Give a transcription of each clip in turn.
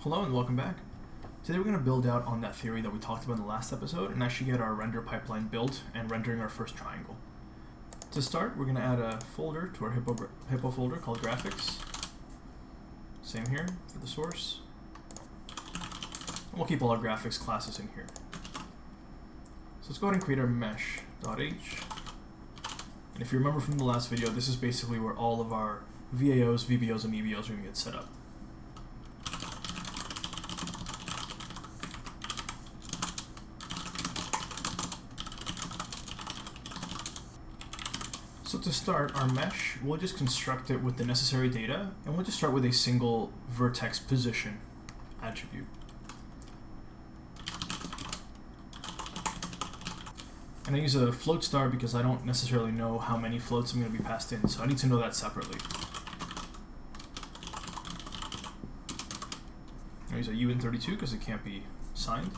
Hello and welcome back. Today we're going to build out on that theory that we talked about in the last episode and actually get our render pipeline built and rendering our first triangle. To start, we're going to add a folder to our Hippo folder called graphics. Same here for the source. And we'll keep all our graphics classes in here. So let's go ahead and create our mesh.h. And if you remember from the last video, this is basically where all of our VAOs, VBOs, and EBOs are going to get set up. So to start our mesh, we'll just construct it with the necessary data, and we'll just start with a single vertex position attribute. And I use a float star because I don't necessarily know how many floats I'm going to be passed in, so I need to know that separately. I use a UN32 because it can't be signed.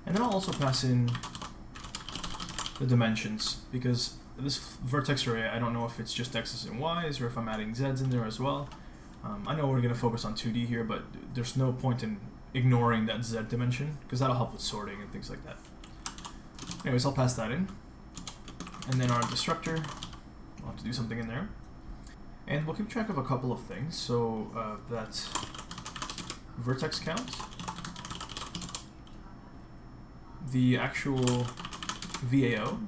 And then I'll also pass in the dimensions, because this vertex array, I don't know if it's just x's and y's or if I'm adding z's in there as well. I know we're going to focus on 2D here, but there's no point in ignoring that z dimension because that'll help with sorting and things like that. Anyways, I'll pass that in. And then our destructor, we'll have to do something in there. And we'll keep track of a couple of things. So that's vertex count, the actual VAO.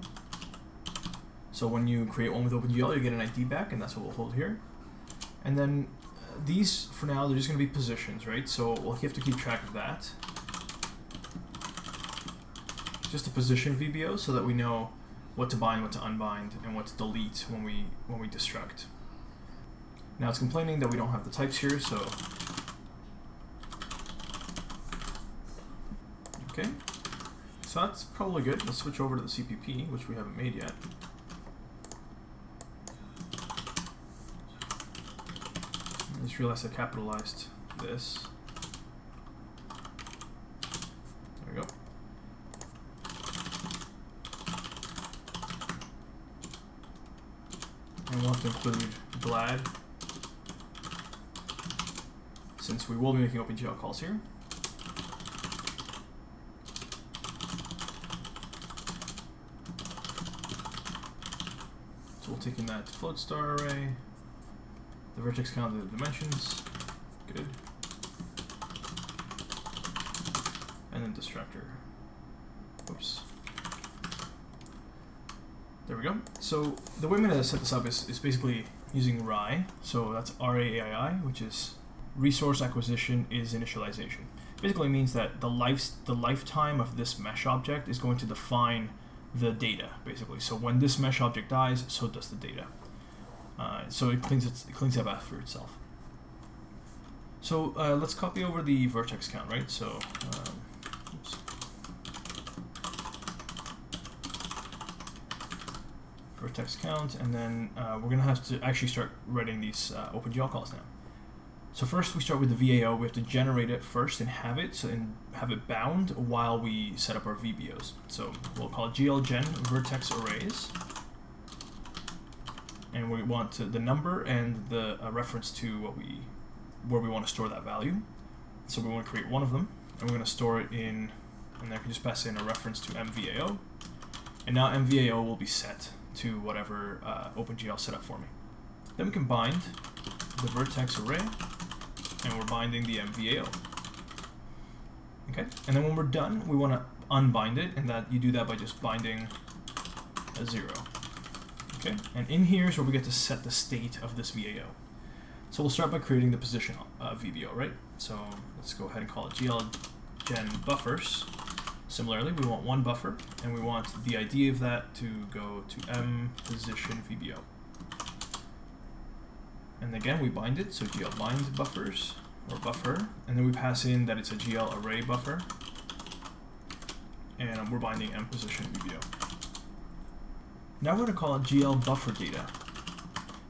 So when you create one with OpenGL, you get an ID back, and that's what we'll hold here. And then these, for now, they're just going to be positions, right? So we'll have to keep track of that. Just a position VBO so that we know what to bind, what to unbind, and what to delete when we destruct. Now it's complaining that we don't have the types here, so okay. So that's probably good. Let's switch over to the CPP, which we haven't made yet. I just realized I capitalized this. There we go. And we'll have to include glad, since we will be making OpenGL calls here. So we'll take in that float star array, the vertex count, the dimensions, good, and then destructor. Oops. There we go. So the way I'm going to set this up is basically using RAI. So that's RAI, which is resource acquisition is initialization. Basically means that the lifetime of this mesh object is going to define the data, basically. So when this mesh object dies, so does the data. So it cleans up after itself. So let's copy over the vertex count, right? So oops. Vertex count, and then we're gonna have to actually start writing these OpenGL calls now. So first we start with the VAO. We have to generate it first and have it bound while we set up our VBOs. So we'll call it glgen vertex arrays, and we want the number and the reference to where we want to store that value. So we want to create one of them, and we're going to store it in, and then I can just pass in a reference to mVAO, and now mVAO will be set to whatever OpenGL set up for me. Then we can bind the vertex array, and we're binding the mVAO. Okay, and then when we're done, we want to unbind it, and that you do that by just binding a 0. Okay, and in here is where we get to set the state of this VAO. So we'll start by creating the position VBO, right? So let's go ahead and call it glgen buffers. Similarly, we want one buffer, and we want the ID of that to go to m position VBO. And again, we bind it, so gl bind buffers, or buffer, and then we pass in that it's a gl array buffer, and we're binding m position VBO. Now we're going to call it gl buffer data.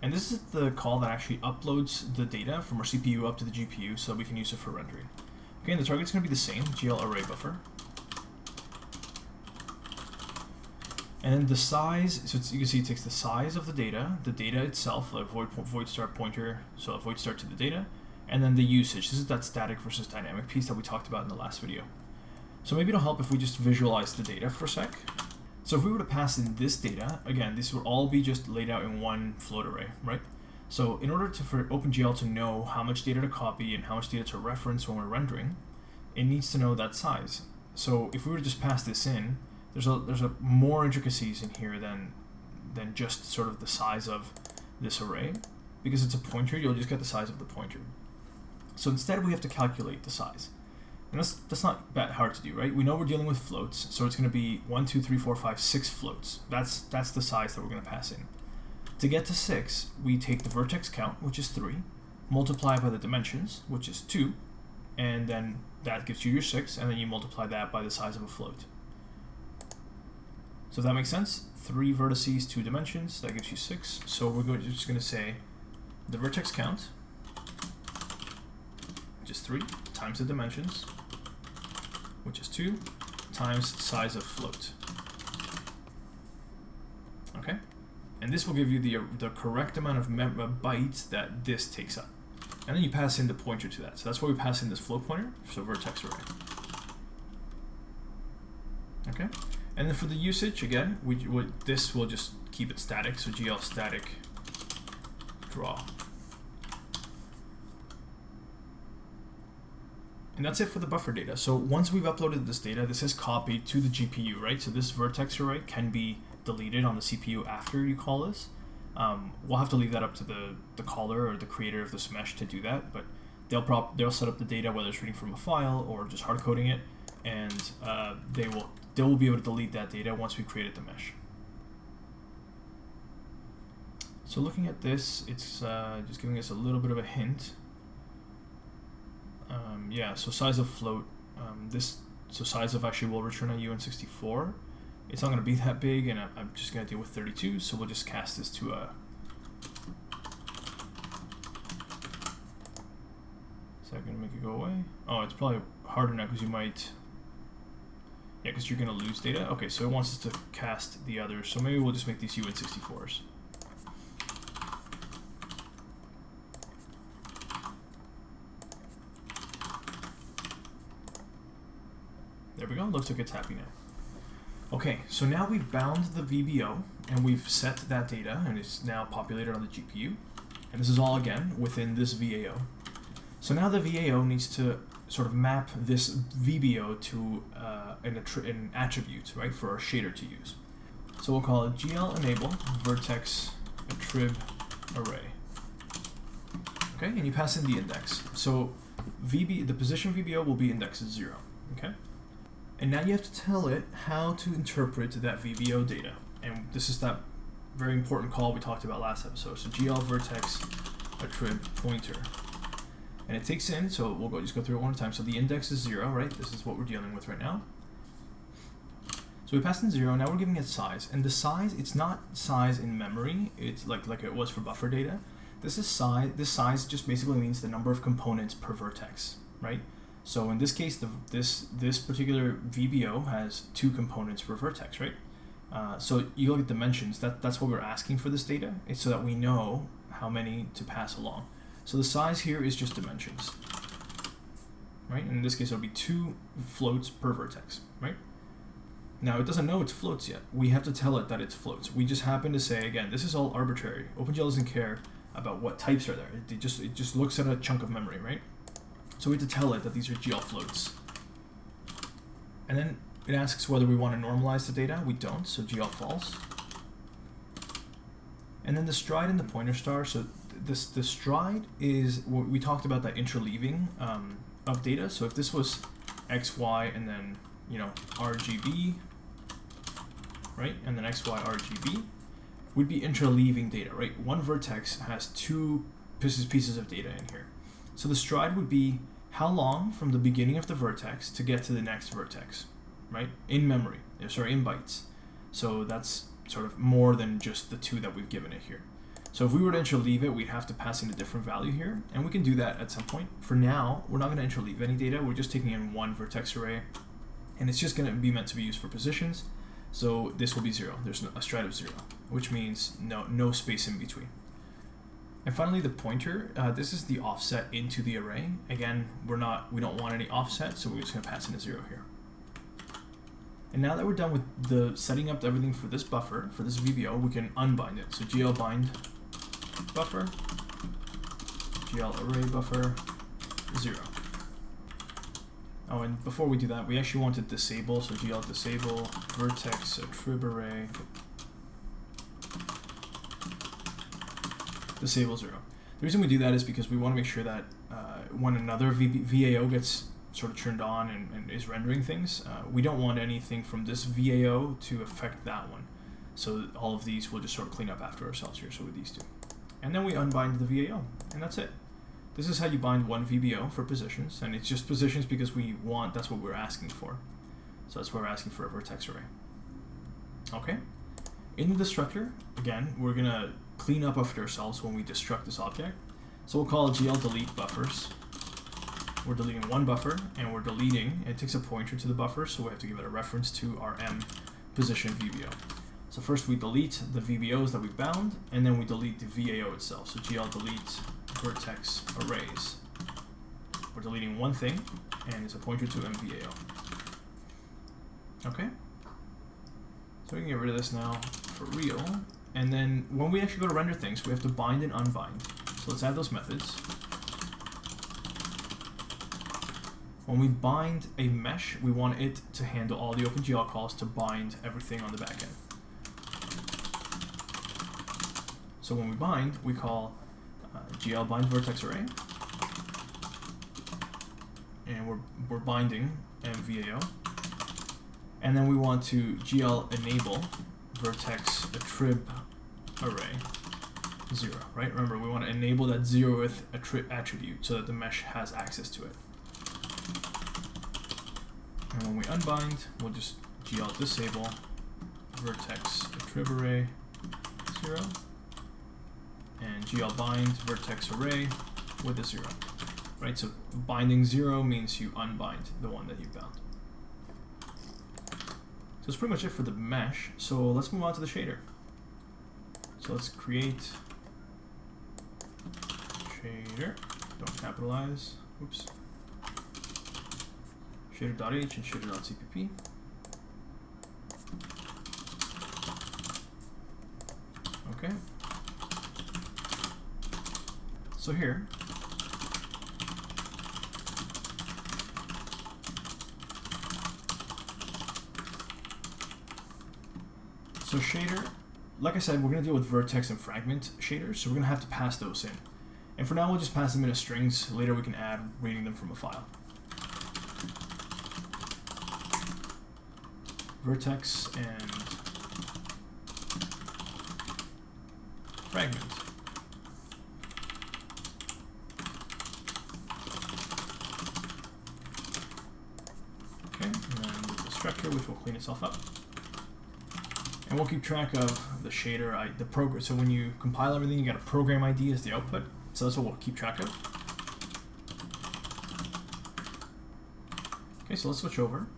And this is the call that actually uploads the data from our CPU up to the GPU so we can use it for rendering. Okay, and the target's going to be the same, gl array buffer. And then the size, so you can see it takes the size of the data itself, a void start pointer, so a void start to the data, And then the usage. This is that static versus dynamic piece that we talked about in the last video. So maybe it'll help if we just visualize the data for a sec. So if we were to pass in this data, again, this would all be just laid out in one float array, right? So in order for OpenGL to know how much data to copy and how much data to reference when we're rendering, it needs to know that size. So if we were to just pass this in, there's a more intricacies in here than just sort of the size of this array. Because it's a pointer, you'll just get the size of the pointer. So instead we have to calculate the size. And that's not that hard to do, right? We know we're dealing with floats, so it's going to be 1, 2, 3, 4, 5, 6 floats. That's the size that we're going to pass in. To get to 6, we take the vertex count, which is 3, multiply by the dimensions, which is 2, and then that gives you your 6, and then you multiply that by the size of a float. So if that makes sense, 3 vertices, 2 dimensions, that gives you 6. So we're just going to say the vertex count, which is 3, times the dimensions, which is 2, times size of float. Okay? And this will give you the correct amount of bytes that this takes up. And then you pass in the pointer to that. So that's why we pass in this float pointer, so vertex array. Okay? And then for the usage, again, this will just keep it static, so GL static draw. And that's it for the buffer data. So once we've uploaded this data, this is copied to the GPU, right? So this vertex array can be deleted on the CPU after you call this. We'll have to leave that up to the caller or the creator of this mesh to do that, but they'll set up the data, whether it's reading from a file or just hard coding it, and they will be able to delete that data once we've created the mesh. So looking at this, it's just giving us a little bit of a hint. Yeah, so size of float, so size of actually will return a UN64. It's not going to be that big, and I'm just going to deal with 32, so we'll just cast this to a... Is that going to make it go away? Oh, it's probably harder now because you might... Yeah, because you're going to lose data. Okay, so it wants us to cast the others, so maybe we'll just make these UN64s. There we go, looks like it's happy now. Okay, so now we've bound the VBO and we've set that data and it's now populated on the GPU. And this is all again within this VAO. So now the VAO needs to sort of map this VBO to an attribute, right, for our shader to use. So we'll call it GL enable vertex attrib array. Okay, and you pass in the index. So the position VBO will be indexed 0. Okay. And now you have to tell it how to interpret that VBO data. And this is that very important call we talked about last episode. So GL vertex attrib pointer. And it takes in, so we'll just go through it one at a time. So the index is 0, right? This is what we're dealing with right now. So we passed in 0, now we're giving it size. And the size, it's not size in memory, it's like it was for buffer data. This size just basically means the number of components per vertex, right? So in this case, this particular VBO has 2 components per vertex, right? So you look at dimensions, that's what we're asking for this data. It's so that we know how many to pass along. So the size here is just dimensions, right? And in this case, it'll be 2 floats per vertex, right? Now it doesn't know it's floats yet. We have to tell it that it's floats. We just happen to say, again, this is all arbitrary. OpenGL doesn't care about what types are there. It just looks at a chunk of memory, right? So we have to tell it that these are GL floats. And then it asks whether we want to normalize the data. We don't, so GL false. And then the stride and the pointer star. So the stride is, we talked about that interleaving of data. So if this was X, Y, and then, you know, RGB, right? And then X, Y, RGB, would be interleaving data, right? One vertex has 2 pieces of data in here. So the stride would be how long from the beginning of the vertex to get to the next vertex, right? In memory, sorry, in bytes. So that's sort of more than just the 2 that we've given it here. So if we were to interleave it, we'd have to pass in a different value here, and we can do that at some point. For now, we're not going to interleave any data. We're just taking in one vertex array, and it's just going to be meant to be used for positions. So this will be 0. There's a stride of 0, which means no space in between. And finally, the pointer. This is the offset into the array. Again, we don't want any offset, so we're just going to pass in a 0 here. And now that we're done with the setting up everything for this buffer, for this VBO, we can unbind it. So GL bind buffer, GL array buffer 0. Oh, and before we do that, we actually want to disable. So GL disable vertex attrib array disable 0. The reason we do that is because we want to make sure that when another VAO gets sort of turned on and is rendering things, we don't want anything from this VAO to affect that one. So all of these we'll just sort of clean up after ourselves here, so with these two. And then we unbind the VAO, and that's it. This is how you bind one VBO for positions, and it's just positions because that's what we're asking for. So that's why we're asking for a vertex array. Okay. In the destructor, again, we're gonna clean up after ourselves when we destruct this object. So we'll call GL delete buffers. We're deleting one buffer, and we're deleting, it takes a pointer to the buffer, so we have to give it a reference to our M position VBO. So first we delete the VBOs that we bound, and then we delete the VAO itself. So GL delete vertex arrays. We're deleting one thing, and it's a pointer to MVAO. Okay? So we can get rid of this now for real. And then when we actually go to render things, we have to bind and unbind. So let's add those methods. When we bind a mesh, we want it to handle all the OpenGL calls to bind everything on the back end. So when we bind, we call GL bind vertex array, and we're binding MVAO. And then we want to GL enable vertex attrib array 0, right? Remember, we want to enable that 0th attribute so that the mesh has access to it. And when we unbind, we'll just GL disable vertex attrib array 0 and GL bind vertex array with a 0, right? So binding 0 means you unbind the one that you bound. So that's pretty much it for the mesh. So let's move on to the shader. So let's create shader, don't capitalize, oops. Shader.h and shader.cpp. Okay. So here, so shader, like I said, we're going to deal with vertex and fragment shaders, so we're going to have to pass those in. And for now, we'll just pass them in as strings. Later, we can add reading them from a file. Vertex and fragment. Okay, and then the structure, which will clean itself up. And we'll keep track of the shader, the program. So when you compile everything, you got a program ID as the output. So that's what we'll keep track of. Okay, so let's switch over.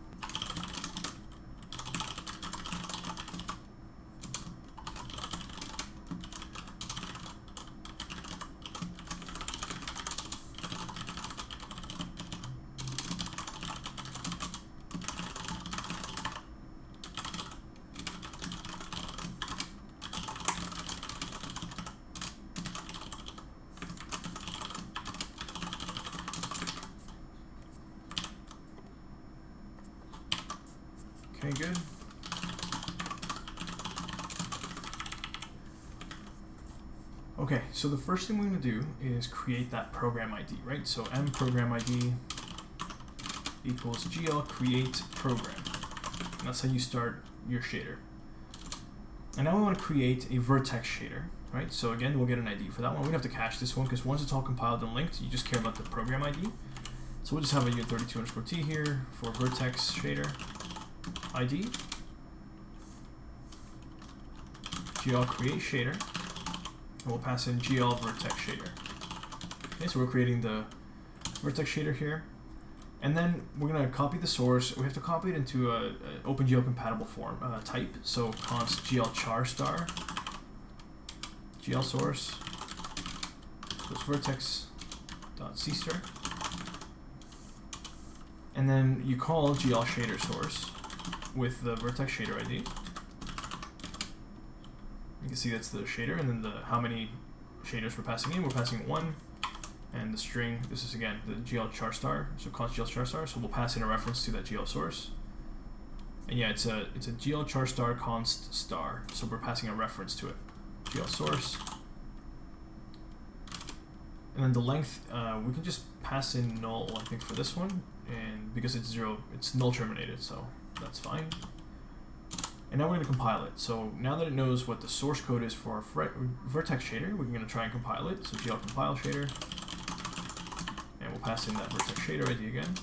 Okay, good. Okay, so the first thing we're going to do is create that program ID, right? So m program ID equals GL create program. And that's how you start your shader. And now we want to create a vertex shader, right? So again, we'll get an ID for that one. We don't have to cache this one because once it's all compiled and linked, you just care about the program ID. So we'll just have a u32_t here for vertex shader ID. GL create shader, and we'll pass in GL vertex shader. Okay, so we're creating the vertex shader here, and then we're gonna copy the source. We have to copy it into a OpenGL compatible form type. So const GL char star GL source So it's vertex.cstir. And then you call GL shader source with the vertex shader ID. You can see that's the shader, and then the how many shaders we're passing in. We're passing 1, and the string, this is again the GL char star, so const GL char star, so we'll pass in a reference to that GL source. And yeah, it's a GL char star const star, so we're passing a reference to it. GL source. And then the length, we can just pass in null, I think, for this one, and because it's 0, it's null terminated, so that's fine. And now we're going to compile it. So now that it knows what the source code is for our vertex shader, we're going to try and compile it. So GL compile shader, and we'll pass in that vertex shader ID again.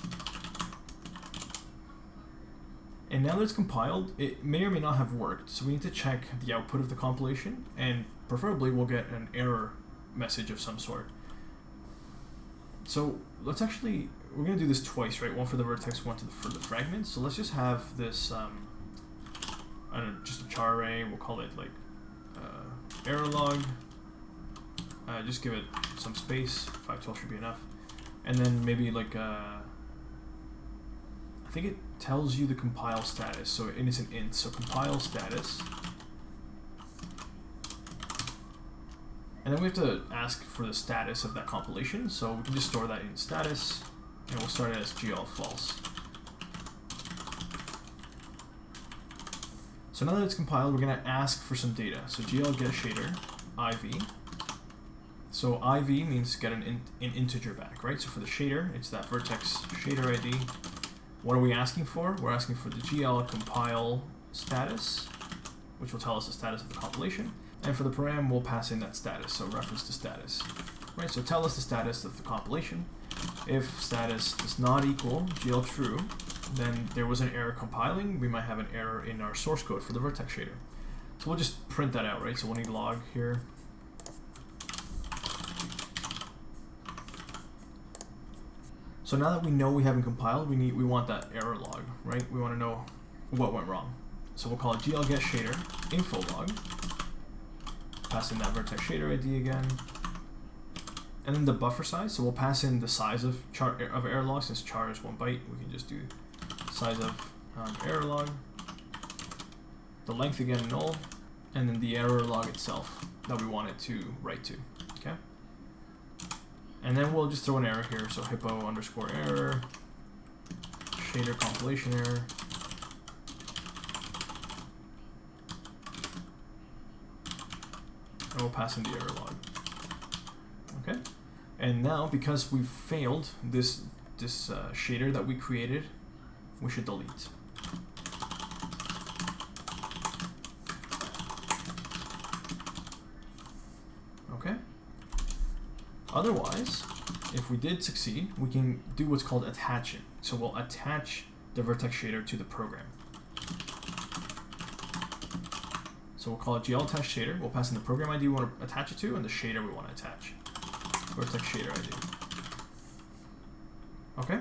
And now that it's compiled, it may or may not have worked. So we need to check the output of the compilation, and preferably we'll get an error message of some sort. So let's actually, we're going to do this twice, right? One for the vertex, one for the fragment. So let's just have this, I don't know, just a char array. We'll call it like error log. Just give it some space. 512 should be enough. And then maybe like I think it tells you the compile status. So and it's an int. So compile status. And then we have to ask for the status of that compilation. So we can just store that in status, and we'll start it as GL false. So now that it's compiled, we're going to ask for some data. So GL get shader IV. So IV means get an integer back, right? So for the shader, it's that vertex shader ID. What are we asking for? We're asking for the GL compile status, which will tell us the status of the compilation. And for the param, we'll pass in that status, so reference to status. Right, so tell us the status of the compilation. If status does not equal GL true, then there was an error compiling. We might have an error in our source code for the vertex shader. So we'll just print that out, right? So we'll need log here. So now that we know we haven't compiled, we want that error log, right? We want to know what went wrong. So we'll call it GL get shader info log. Pass in that vertex shader ID again. And then the buffer size, so we'll pass in the size of error log. Since char is 1 byte, we can just do size of error log. The length again null, and then the error log itself that we want it to write to. Okay. And then we'll just throw an error here. So hippo underscore error, shader compilation error. And we'll pass in the error log. Okay, and now because we've failed this shader that we created, we should delete. Okay. Otherwise, if we did succeed, we can do what's called attaching. So we'll attach the vertex shader to the program. So we'll call it GL attach shader. We'll pass in the program ID we want to attach it to and the shader we want to attach. Vertex shader ID. Okay,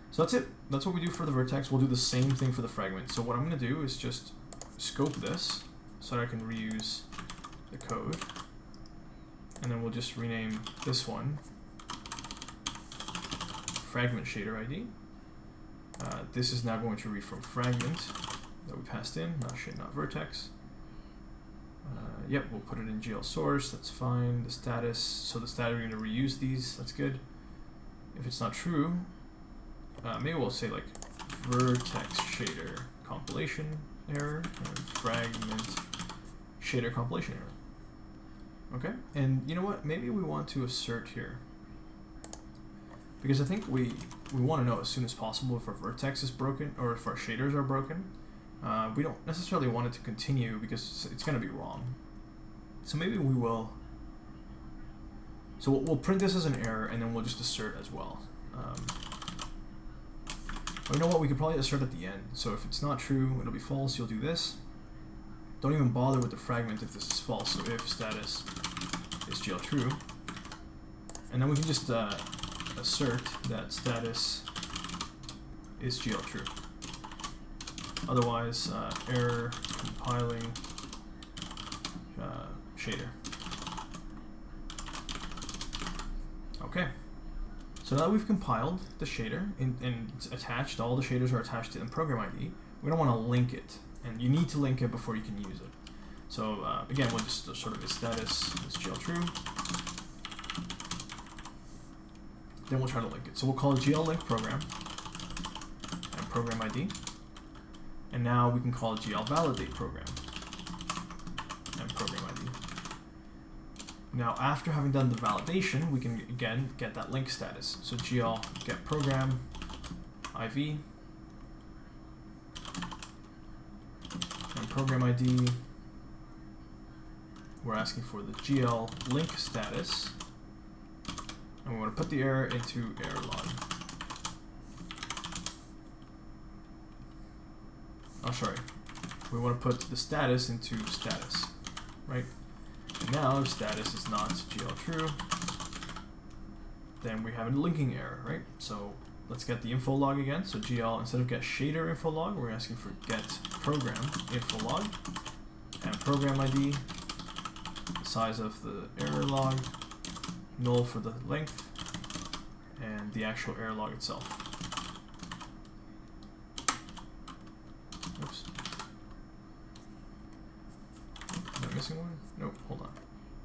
so that's it. That's what we do for the vertex. We'll do the same thing for the fragment. So what I'm going to do is just scope this so that I can reuse the code. And then we'll just rename this one fragment shader ID. This is now going to read from fragment that we passed in, not vertex. Yep, we'll put it in GL source, that's fine. The status, so the status, we're going to reuse these, that's good. If it's not true, maybe we'll say like vertex shader compilation error and fragment shader compilation error. Okay, and you know what, maybe we want to assert here, because I think we want to know as soon as possible if our vertex is broken or if our shaders are broken. We don't necessarily want it to continue because it's going to be wrong. So maybe we will. So we'll print this as an error, and then we'll just assert as well. You know what? We could probably assert at the end. So if it's not true, it'll be false. You'll do this. Don't even bother with the fragment if this is false. So if status is GL true, and then we can just assert that status is GL true. Otherwise, error compiling shader. Okay. So now that we've compiled the shader and it's attached, all the shaders are attached to the program ID, we're going to want to link it. And you need to link it before you can use it. So again, we'll just sort of status is GL true. Then we'll try to link it. So we'll call GL link program and program ID. And now we can call GL validate program and program ID. Now, after having done the validation, we can again get that link status. So GL get program IV and program ID. We're asking for the GL link status, and we want to put the error into error log. Oh, sorry. We want to put the status into status, right? And now if status is not GL true, then we have a linking error, right? So let's get the info log again. So GL, instead of get shader info log, we're asking for get program info log and program ID, the size of the error log, null for the length, and the actual error log itself. Oops. Am I missing one? Nope, hold on.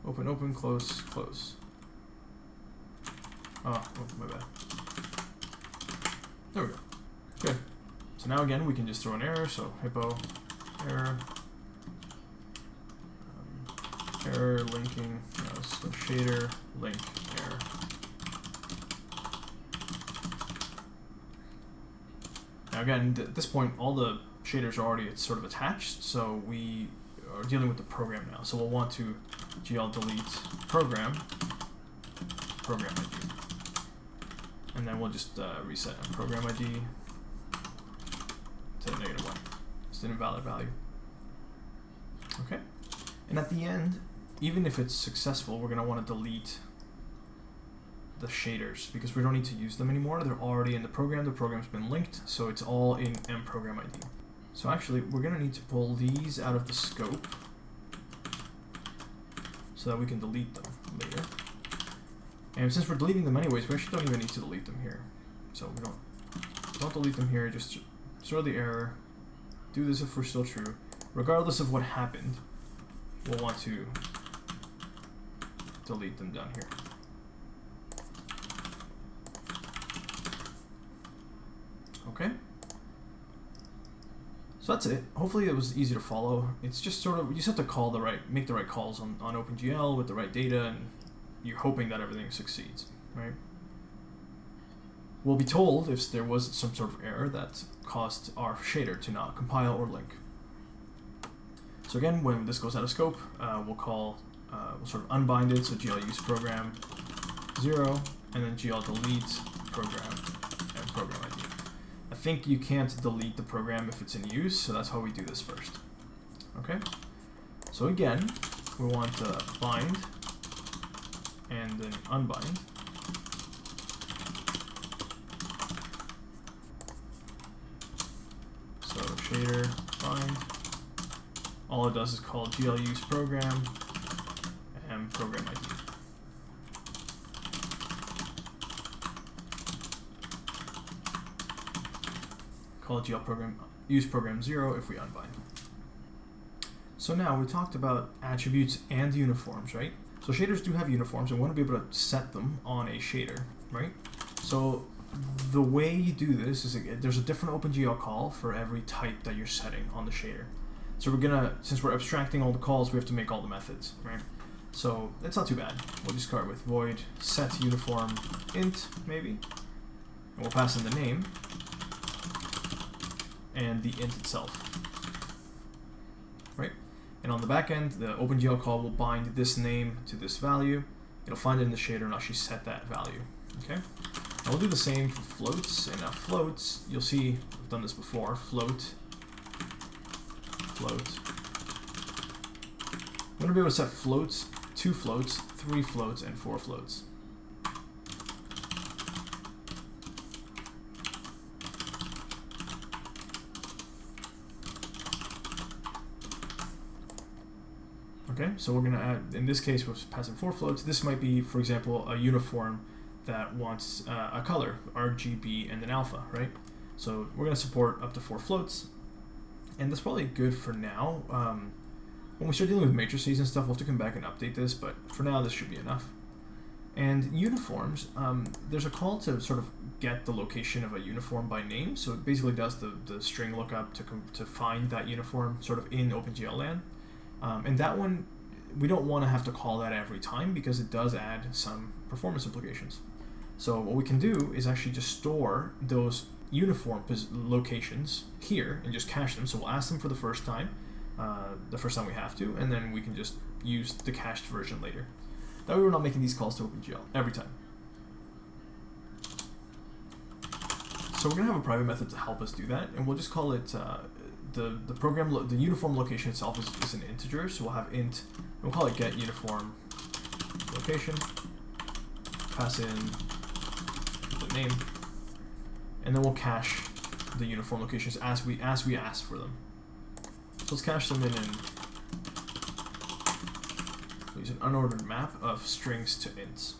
Open, open, close, close. Oh, my bad. There we go. Good. So now again, we can just throw an error. So hippo error. Error linking. So shader link error. Now again, at this point, all the shaders are already sort of attached, so we are dealing with the program now. So we'll want to GL delete program ID. And then we'll just reset program ID to -1. It's an invalid value. Okay. And at the end, even if it's successful, we're going to want to delete the shaders because we don't need to use them anymore. They're already in the program. The program's been linked, so it's all in mprogram ID. So actually, we're going to need to pull these out of the scope so that we can delete them later. And since we're deleting them anyways, we actually don't even need to delete them here. So we don't delete them here, just throw the error, do this if we're still true. Regardless of what happened, we'll want to delete them down here. Okay. So that's it. Hopefully it was easy to follow. It's just sort of, you just have to call make the right calls on OpenGL with the right data, and you're hoping that everything succeeds, right? We'll be told if there was some sort of error that caused our shader to not compile or link. So again, when this goes out of scope, we'll sort of unbind it, so GL use program 0, and then GL delete program and program ID. I think you can't delete the program if it's in use, so that's how we do this first. Okay? So again, we want to bind and then unbind. So shader bind. All it does is call GL use program and program ID. Call GL program use program 0 if we unbind. So now we talked about attributes and uniforms, right? So shaders do have uniforms, and we want to be able to set them on a shader, right? So the way you do this is there's a different OpenGL call for every type that you're setting on the shader. So we're gonna, since we're abstracting all the calls, we have to make all the methods, right? So it's not too bad. We'll just start with void set uniform int, maybe, and we'll pass in the name and the int itself, right? And on the back end, the OpenGL call will bind this name to this value. It'll find it in the shader and actually set that value, okay? Now we'll do the same for floats, and now floats, you'll see, I've done this before, float. I'm going to be able to set floats, 2 floats, 3 floats, and 4 floats. Okay, so we're going to add, in this case, we're passing 4 floats. This might be, for example, a uniform that wants a color, RGB, and an alpha, right? So we're going to support up to 4 floats, and that's probably good for now. When we start dealing with matrices and stuff, we'll have to come back and update this, but for now this should be enough. And uniforms, there's a call to sort of get the location of a uniform by name, so it basically does the string lookup to find that uniform sort of in OpenGL land. And that one, we don't want to have to call that every time because it does add some performance implications. So what we can do is actually just store those uniform locations here and just cache them. So we'll ask them for the first time we have to, and then we can just use the cached version later. That way we're not making these calls to OpenGL every time. So we're going to have a private method to help us do that, and we'll just call it the uniform location itself is an integer, so we'll have int, and we'll call it get uniform location, pass in the name, and then we'll cache the uniform locations as we ask for them. So let's cache them in we'll use an unordered map of strings to ints.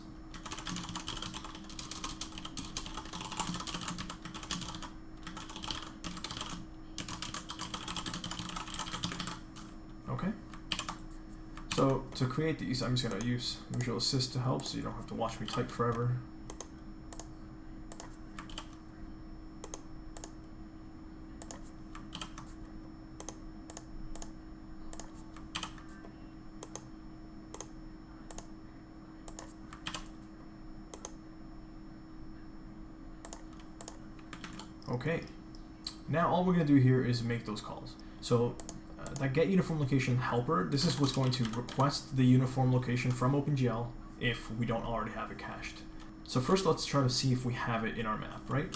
Okay. So to create these, I'm just going to use Visual Assist to help so you don't have to watch me type forever. Okay, now all we're going to do here is make those calls. So that get uniform location helper, this is what's going to request the uniform location from OpenGL if we don't already have it cached. So first let's try to see if we have it in our map, right?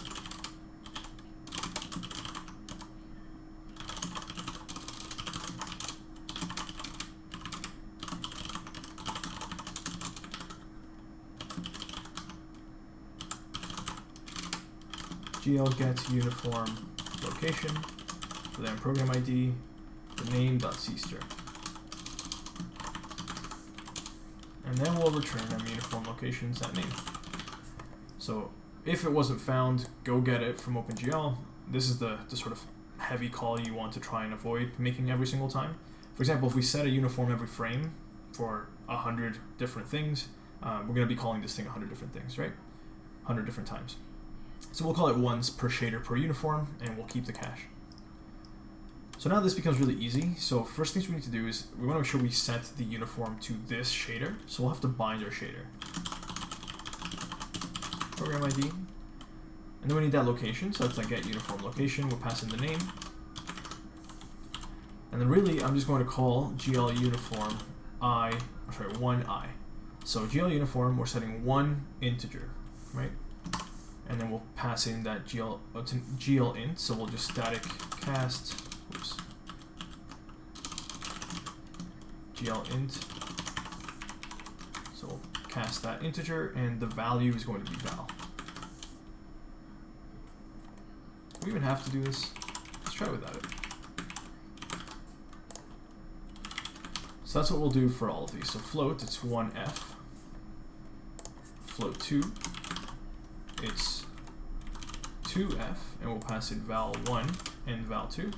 GL get uniform location, for then program ID, the name.cstr. And then we'll return them uniform locations that name. So if it wasn't found, go get it from OpenGL. This is the sort of heavy call you want to try and avoid making every single time. For example, if we set a uniform every frame for 100 different things, we're going to be calling this thing 100 different things, right? 100 different times. So we'll call it once per shader per uniform, and we'll keep the cache. So now this becomes really easy. So first things we need to do is we want to make sure we set the uniform to this shader. So we'll have to bind our shader. Program ID. And then we need that location. So that's like get uniform location. We'll pass in the name. And then really, I'm just going to call GL uniform one I. So GL uniform, we're setting one integer, right? And then we'll pass in that GL int, so we'll just static cast, GL int, so we'll cast that integer, and the value is going to be val. Do we even have to do this? Let's try without it. So that's what we'll do for all of these. So float, it's 1f. Float 2, it's 2f, and we'll pass in val1 and val2.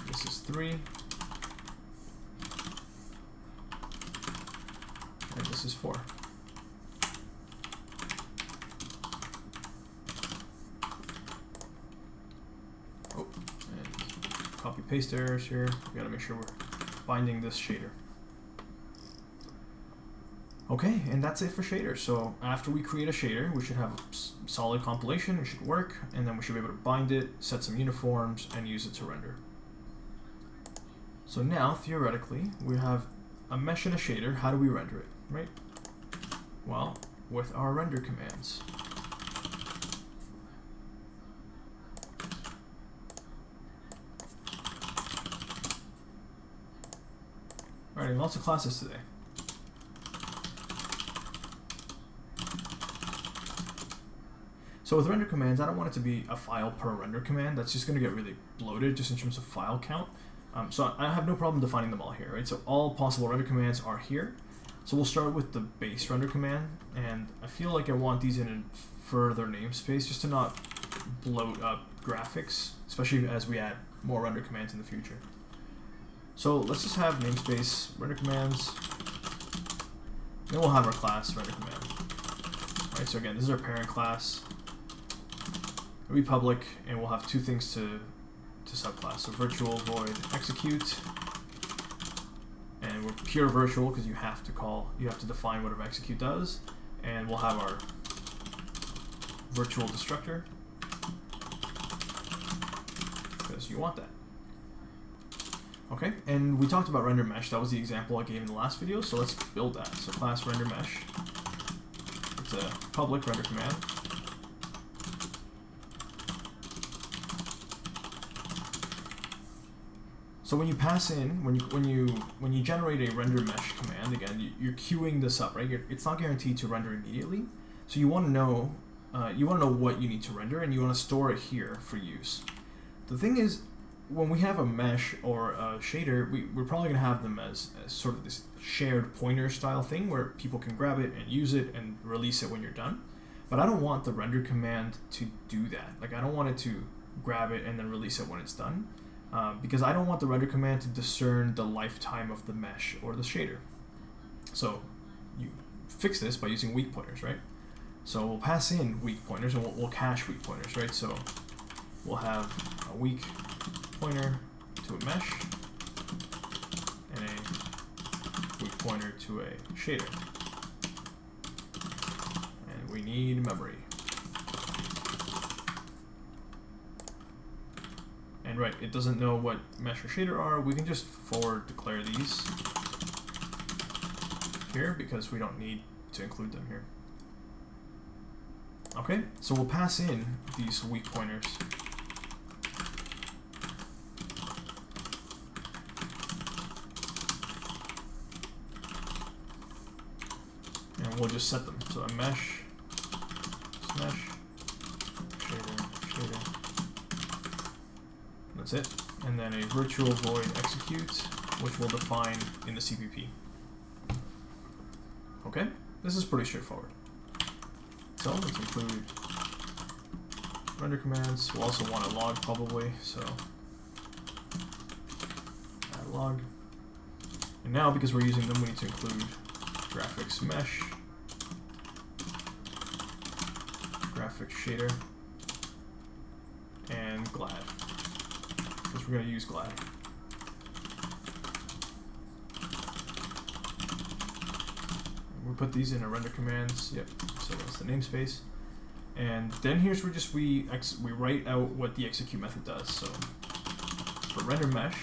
This is 3. And this is 4. Oh, and copy paste errors here. We gotta make sure we're binding this shader. Okay, and that's it for shaders. So after we create a shader, we should have a solid compilation, it should work, and then we should be able to bind it, set some uniforms, and use it to render. So now, theoretically, we have a mesh and a shader. How do we render it, right? Well, with our render commands. Writing lots of classes today. So with render commands, I don't want it to be a file per render command. That's just going to get really bloated just in terms of file count. So I have no problem defining them all here, right? So all possible render commands are here. So we'll start with the base render command, and I feel like I want these in a further namespace just to not bloat up graphics, especially as we add more render commands in the future. So let's just have namespace render commands, then we'll have our class render command. Alright, so again, this is our parent class. It'll be public, and we'll have two things to subclass. So virtual void execute, and we're pure virtual because you have to define whatever execute does, and we'll have our virtual destructor because you want that. Okay, and we talked about render mesh. That was the example I gave in the last video, so let's build that. So class render mesh, it's a public render command. So when you pass in, when you generate a render mesh command, again, you're queuing this up, right? It's not guaranteed to render immediately, so you want to know what you need to render, and you want to store it here for use. The thing is, when we have a mesh or a shader, we're probably going to have them as sort of this shared pointer style thing where people can grab it and use it and release it when you're done. But I don't want the render command to do that. Like, I don't want it to grab it and then release it when it's done, because I don't want the render command to discern the lifetime of the mesh or the shader. So you fix this by using weak pointers, right? So we'll pass in weak pointers, and we'll cache weak pointers, right? So we'll have a weak pointer to a mesh and a weak pointer to a shader. And we need memory. And right, it doesn't know what mesh or shader are. We can just forward declare these here because we don't need to include them here. Okay, so we'll pass in these weak pointers. And we'll just set them. So a mesh, shader. That's it. And then a virtual void execute, which we'll define in the CPP. Okay, this is pretty straightforward. So let's include render commands. We'll also want a log probably, so add log. And now, because we're using them, we need to include graphics mesh, graphics shader, and glad, because we're going to use glad. And we put these in our render commands. Yep. So that's the namespace, and then here's where we write out what the execute method does. So for render mesh,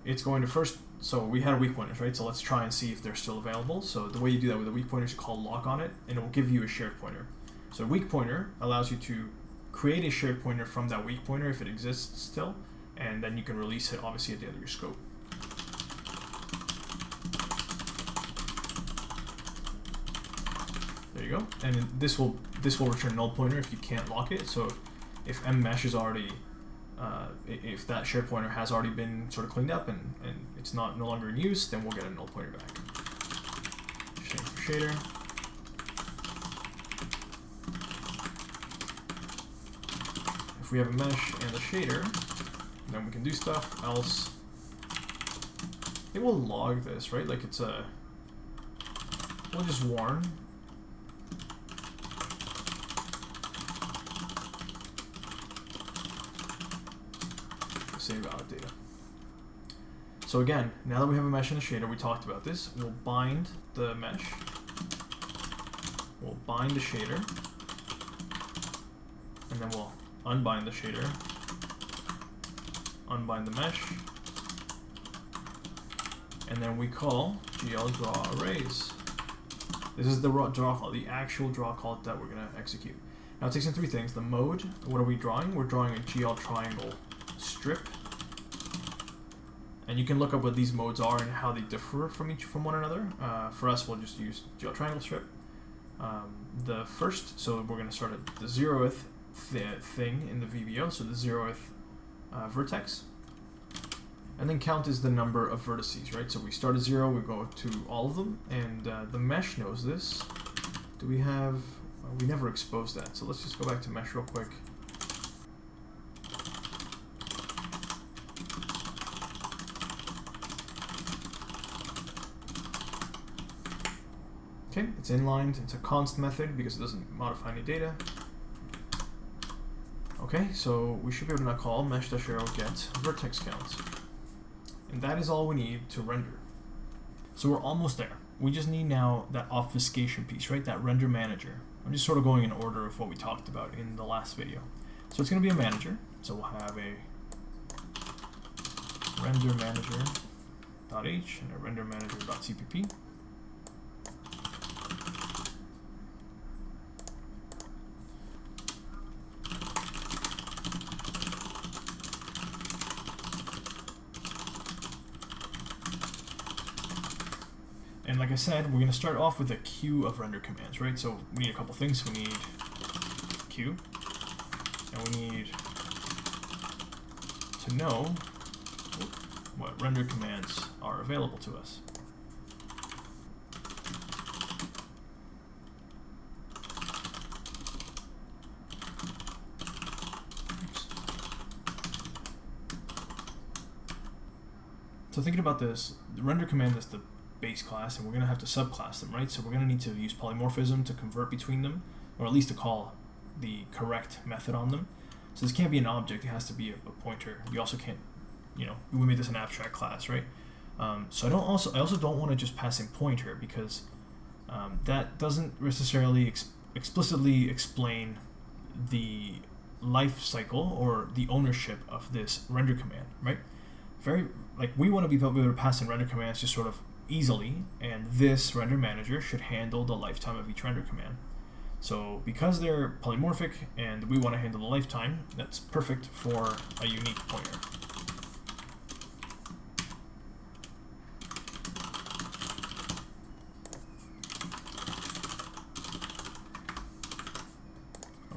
it's going to first. So we had weak pointers, right? So let's try and see if they're still available. So the way you do that with a weak pointer is you call lock on it, and it will give you a shared pointer. So a weak pointer allows you to create a shared pointer from that weak pointer if it exists still, and then you can release it obviously at the end of your scope. There you go, and this will return null pointer if you can't lock it. So if mmesh is already, if that shared pointer has already been sort of cleaned up and it's no longer in use, then we'll get a null pointer back. Same for shader. If we have a mesh and a shader, then we can do stuff. Else, it will log this, right? Like we'll just warn. Save valid data. So again, now that we have a mesh and a shader, we talked about this. We'll bind the mesh. We'll bind the shader. And then we'll unbind the shader. Unbind the mesh. And then we call GL draw arrays. This is the draw call, the actual draw call that we're going to execute. Now it takes in three things. The mode, what are we drawing? We're drawing a GL triangle strip, and you can look up what these modes are and how they differ from one another. For us, we'll just use GL triangle strip. The first, so we're going to start at the 0th thing in the VBO, so the 0th vertex, And then count is the number of vertices, right? So we start at 0, we go to all of them, and the mesh knows this. Do we have... we never exposed that, so let's just go back to mesh real quick. Okay, it's inlined. It's a const method because it doesn't modify any data. Okay, so we should be able to now call mesh-arrow get vertex count. And that is all we need to render. So we're almost there. We just need now that obfuscation piece, right? That render manager. I'm just sort of going in order of what we talked about in the last video. So it's going to be a manager. So we'll have a RenderManager.h and a RenderManager.cpp. And like I said, we're going to start off with a queue of render commands, right? So we need a couple things. We need queue, and we need to know what render commands are available to us. So thinking about this, the render command is the base class, and we're going to have to subclass them, right? So we're going to need to use polymorphism to convert between them, or at least to call the correct method on them. So this can't be an object, it has to be a pointer. We also can't, we made this an abstract class, right? So I also don't want to just pass in pointer, because that doesn't necessarily explicitly explain the life cycle or the ownership of this render command, right? We want to be able to pass in render commands just sort of easily, and this render manager should handle the lifetime of each render command. So because they're polymorphic and we want to handle the lifetime, that's perfect for a unique pointer.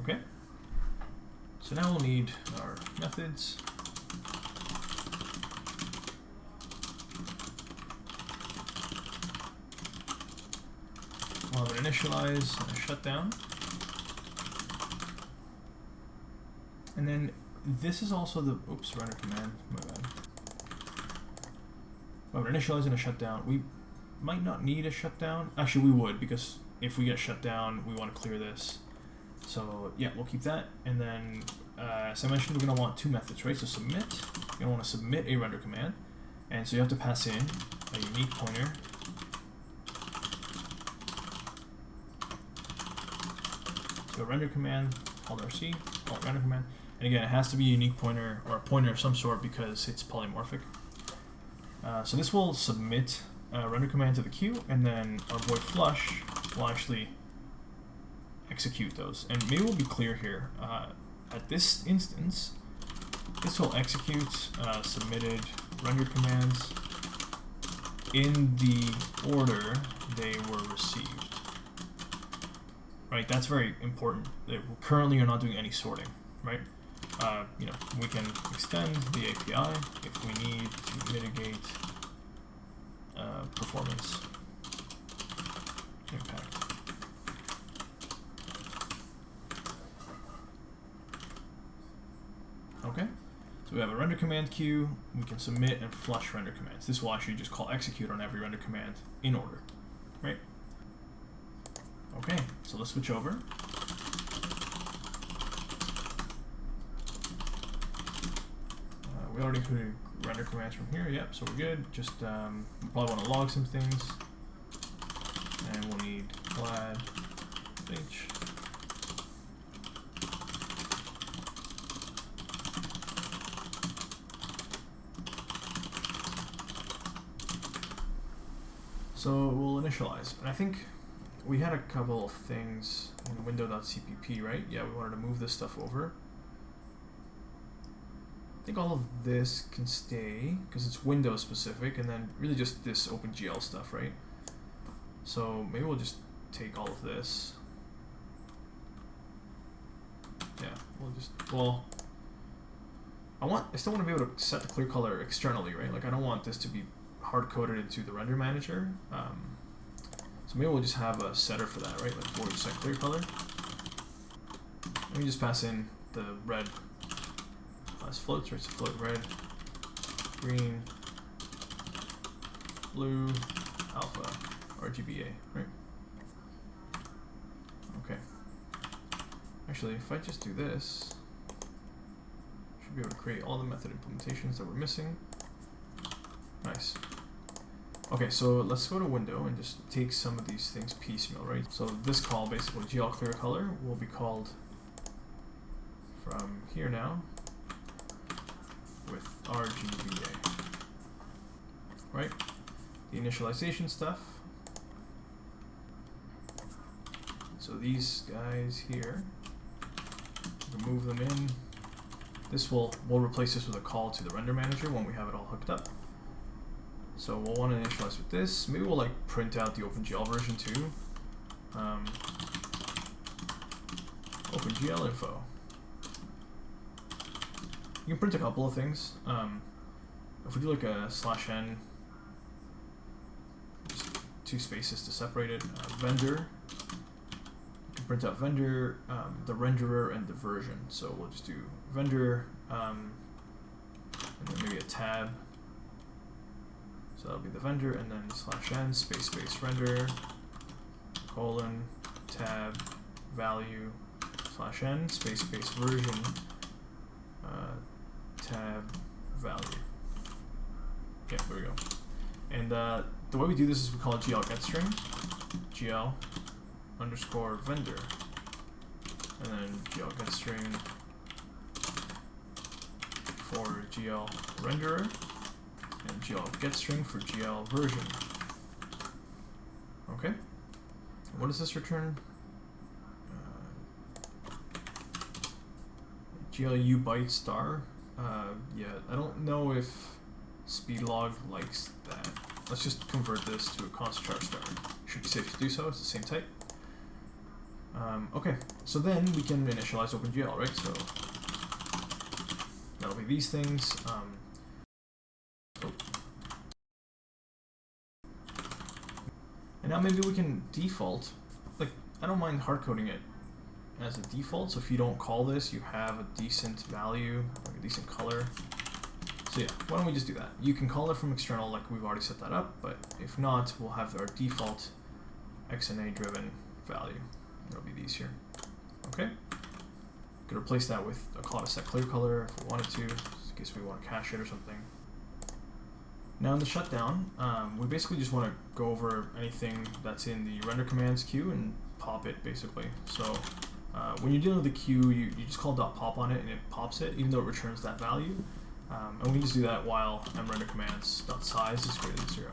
Okay, so now we'll need our methods. We'll have an initialize and a shutdown. And then this is also the, render command, my bad. We'll have an initialize and a shutdown. We might not need a shutdown. Actually, we would, because if we get shut down, we want to clear this. So yeah, we'll keep that. And then, as I mentioned, we're going to want two methods, right? So submit, you're going to want to submit a render command. And so you have to pass in a unique pointer to a render command called RC, called render command. And again, it has to be a unique pointer or a pointer of some sort because it's polymorphic. So this will submit a render command to the queue, and then our void flush will actually execute those. And maybe we'll be clear here. At this instance, this will execute submitted render commands in the order they were received. Right, that's very important. Currently, you're not doing any sorting, right? We can extend the API if we need to mitigate performance impact. Okay, so we have a render command queue. We can submit and flush render commands. This will actually just call execute on every render command in order, right? Okay, so let's switch over. We already included render commands from here, yep, so we're good. Just we probably want to log some things. And we'll need glad h. So we'll initialize. And I think we had a couple of things in window.cpp, right? Yeah, we wanted to move this stuff over. I think all of this can stay because it's Windows specific, and then really just this OpenGL stuff, right? So maybe we'll just take all of this. Yeah, I still want to be able to set the clear color externally, right? Like I don't want this to be hard coded into the render manager. So maybe we'll just have a setter for that, right? Like void set clear color. Let me just pass in the red as floats, right? So float red, green, blue, alpha, RGBA, right? Okay. Actually, if I just do this, I should be able to create all the method implementations that we're missing. Nice. Okay, so let's go to window and just take some of these things piecemeal, right? So this call, basically, GL clear color, will be called from here now with RGBA, right? The initialization stuff. So these guys here, remove them in. This we'll replace this with a call to the render manager when we have it all hooked up. So we'll want to initialize with this. Maybe we'll like print out the OpenGL version too. OpenGL info. You can print a couple of things. If we do like a /n, just 2 spaces to separate it. Vendor. You can print out vendor, the renderer, and the version. So we'll just do vendor, and then maybe a tab. So that'll be the vendor, and then /n space render colon tab value /n space version tab value. Yeah, there we go. And the way we do this is we call it GL getString, GL underscore vendor, and then GL getString for GL renderer, and GL getString for GL version. Okay. What does this return? GL ubyte star. Yeah, I don't know if speedlog likes that. Let's just convert this to a const char star. Should be safe to do so. It's the same type. Okay, so then we can initialize OpenGL, right? So that'll be these things. And now maybe we can default, like, I don't mind hard coding it as a default, so if you don't call this, you have a decent value, like a decent color. So yeah, why don't we just do that? You can call it from external, like we've already set that up, but if not, we'll have our default XNA driven value. It'll be these here. Okay? Could replace that with a call to set clear color if we wanted to, in case we want to cache it or something. Now in the shutdown, we basically just want to go over anything that's in the RenderCommands queue and pop it basically. So when you're dealing with the queue, you just call .pop on it and it pops it, even though it returns that value. And we can just do that while RenderCommands.size is greater than 0.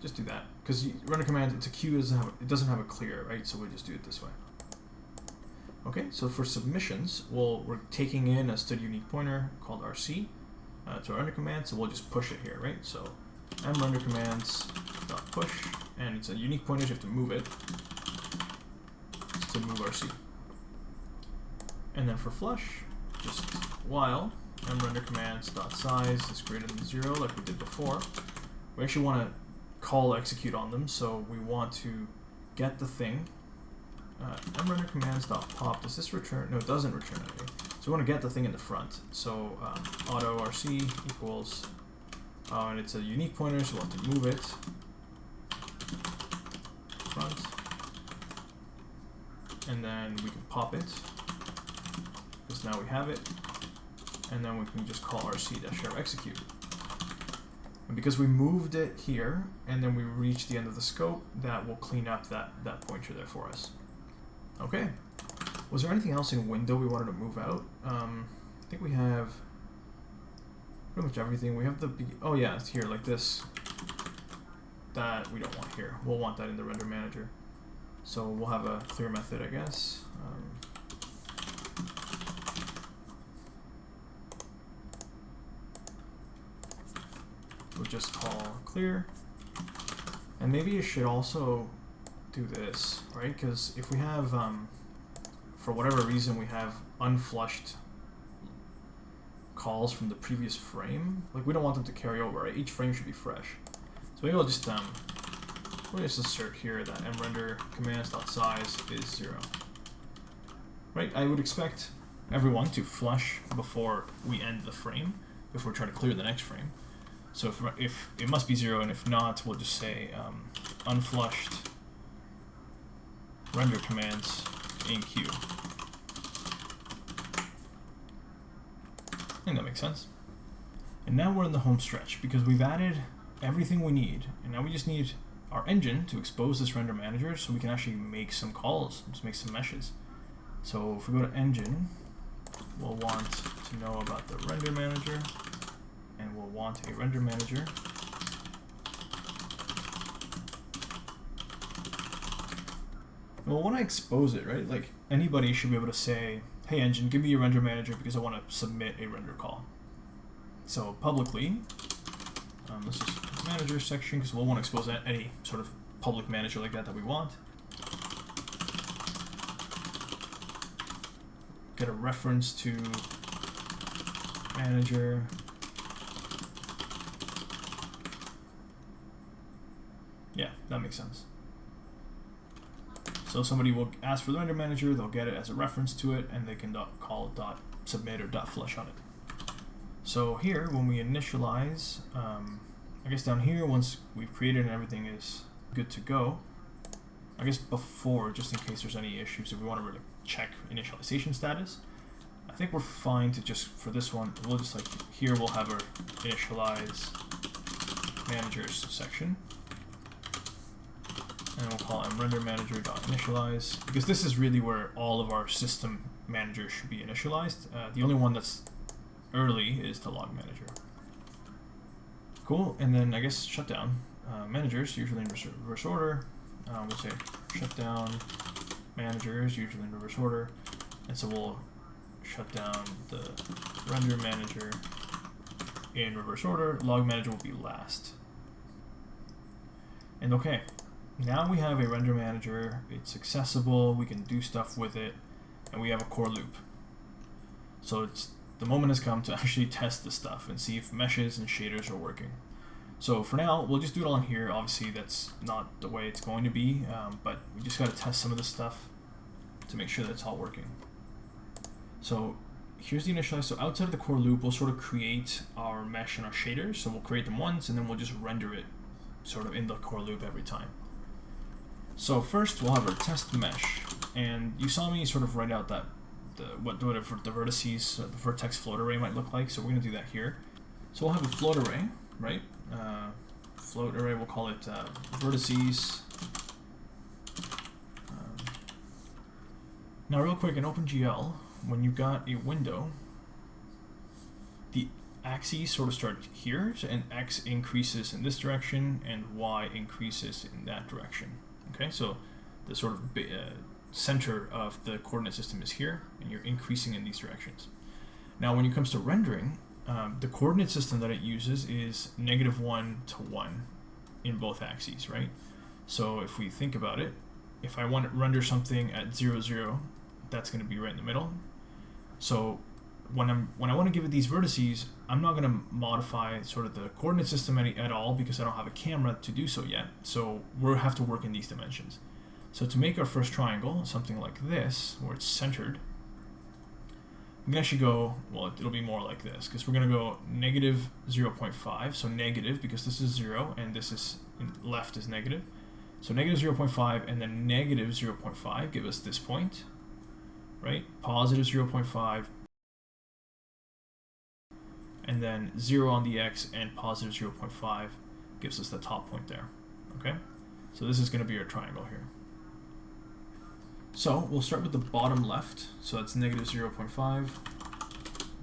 Just do that, because RenderCommands, it's a queue, it doesn't have a clear, right? So we just do it this way. Okay, so for submissions, we're taking in a std unique pointer called RC to our RenderCommand, so we'll just push it here, right? So mRenderCommands.push, and it's a unique pointer, so you have to move it to move RC. And then for flush, just while mRenderCommands.size is greater than 0, like we did before. We actually want to call execute on them, so we want to get the thing. mRenderCommands.pop, does this return? No, it doesn't return anything. So we want to get the thing in the front. So auto RC equals, and it's a unique pointer, so we'll have to move it front. And then we can pop it, because now we have it. And then we can just call rc-execute. And because we moved it here, and then we reached the end of the scope, that will clean up that pointer there for us. Okay. Was there anything else in window we wanted to move out? I think we have pretty much everything. We have the, oh yeah, it's here, like this. That we don't want here. We'll want that in the render manager. So we'll have a clear method, I guess. We'll just call clear. And maybe you should also do this, right? Because if we have for whatever reason we have unflushed calls from the previous frame, like we don't want them to carry over, right? Each frame should be fresh. So maybe I'll just we'll just assert here that mRenderCommands.size is 0. Right? I would expect everyone to flush before we end the frame, before we try to clear the next frame. So if it must be 0, and if not, we'll just say unflushed render commands in queue. I think that makes sense. And now we're in the home stretch because we've added everything we need, and now we just need our engine to expose this render manager so we can actually make some calls, just make some meshes. So if we go to engine, we'll want to know about the render manager, and we'll want a render manager. Well, when I expose it, right, like anybody should be able to say, hey engine, give me your render manager because I want to submit a render call. So publicly, let's just manager section because we'll want to expose any sort of public manager like that we want. Get a reference to manager. Yeah, that makes sense. So somebody will ask for the render manager, they'll get it as a reference to it, and they can call .submit or .flush on it. So here, when we initialize, I guess down here, once we've created and everything is good to go, I guess before, just in case there's any issues, if we want to really check initialization status, I think we're fine to just, for this one, we'll just like, here we'll have our initialize managers section. And we'll call it RenderManager.initialize, because this is really where all of our system managers should be initialized. The only one that's early is the log manager. Cool, and then I guess shutdown. Managers, usually in reverse order. We'll say shutdown managers, usually in reverse order. And so we'll shut down the render manager in reverse order. Log manager will be last. And okay. Now we have a render manager, it's accessible, we can do stuff with it, and we have a core loop. So the moment has come to actually test this stuff and see if meshes and shaders are working. So for now, we'll just do it all in here. Obviously, that's not the way it's going to be, but we just got to test some of this stuff to make sure that it's all working. So here's the initialize. So outside of the core loop, we'll sort of create our mesh and our shaders. So we'll create them once, and then we'll just render it sort of in the core loop every time. So first we'll have our test mesh, and you saw me sort of write out that whatever the vertices, the vertex float array might look like. So we're going to do that here. So we'll have a float array, right? Float array, we'll call it vertices. Now real quick, in OpenGL, when you've got a window, the axes sort of start here, and X increases in this direction, and Y increases in that direction. Okay, so the sort of center of the coordinate system is here, and you're increasing in these directions. Now, when it comes to rendering, the coordinate system that it uses is -1 to 1 in both axes, right? So if we think about it, if I want to render something at 0, 0, that's going to be right in the middle. So when I want to give it these vertices, I'm not going to modify sort of the coordinate system at all because I don't have a camera to do so yet. So we'll have to work in these dimensions. So to make our first triangle, something like this, where it's centered, we can actually go, well, it'll be more like this, because we're going to go -0.5, so negative, because this is 0, and this is left is negative. So -0.5, and then -0.5 give us this point, right? +0.5, and then 0 on the x, and +0.5 gives us the top point there, okay? So this is going to be our triangle here. So we'll start with the bottom left, so that's -0.5,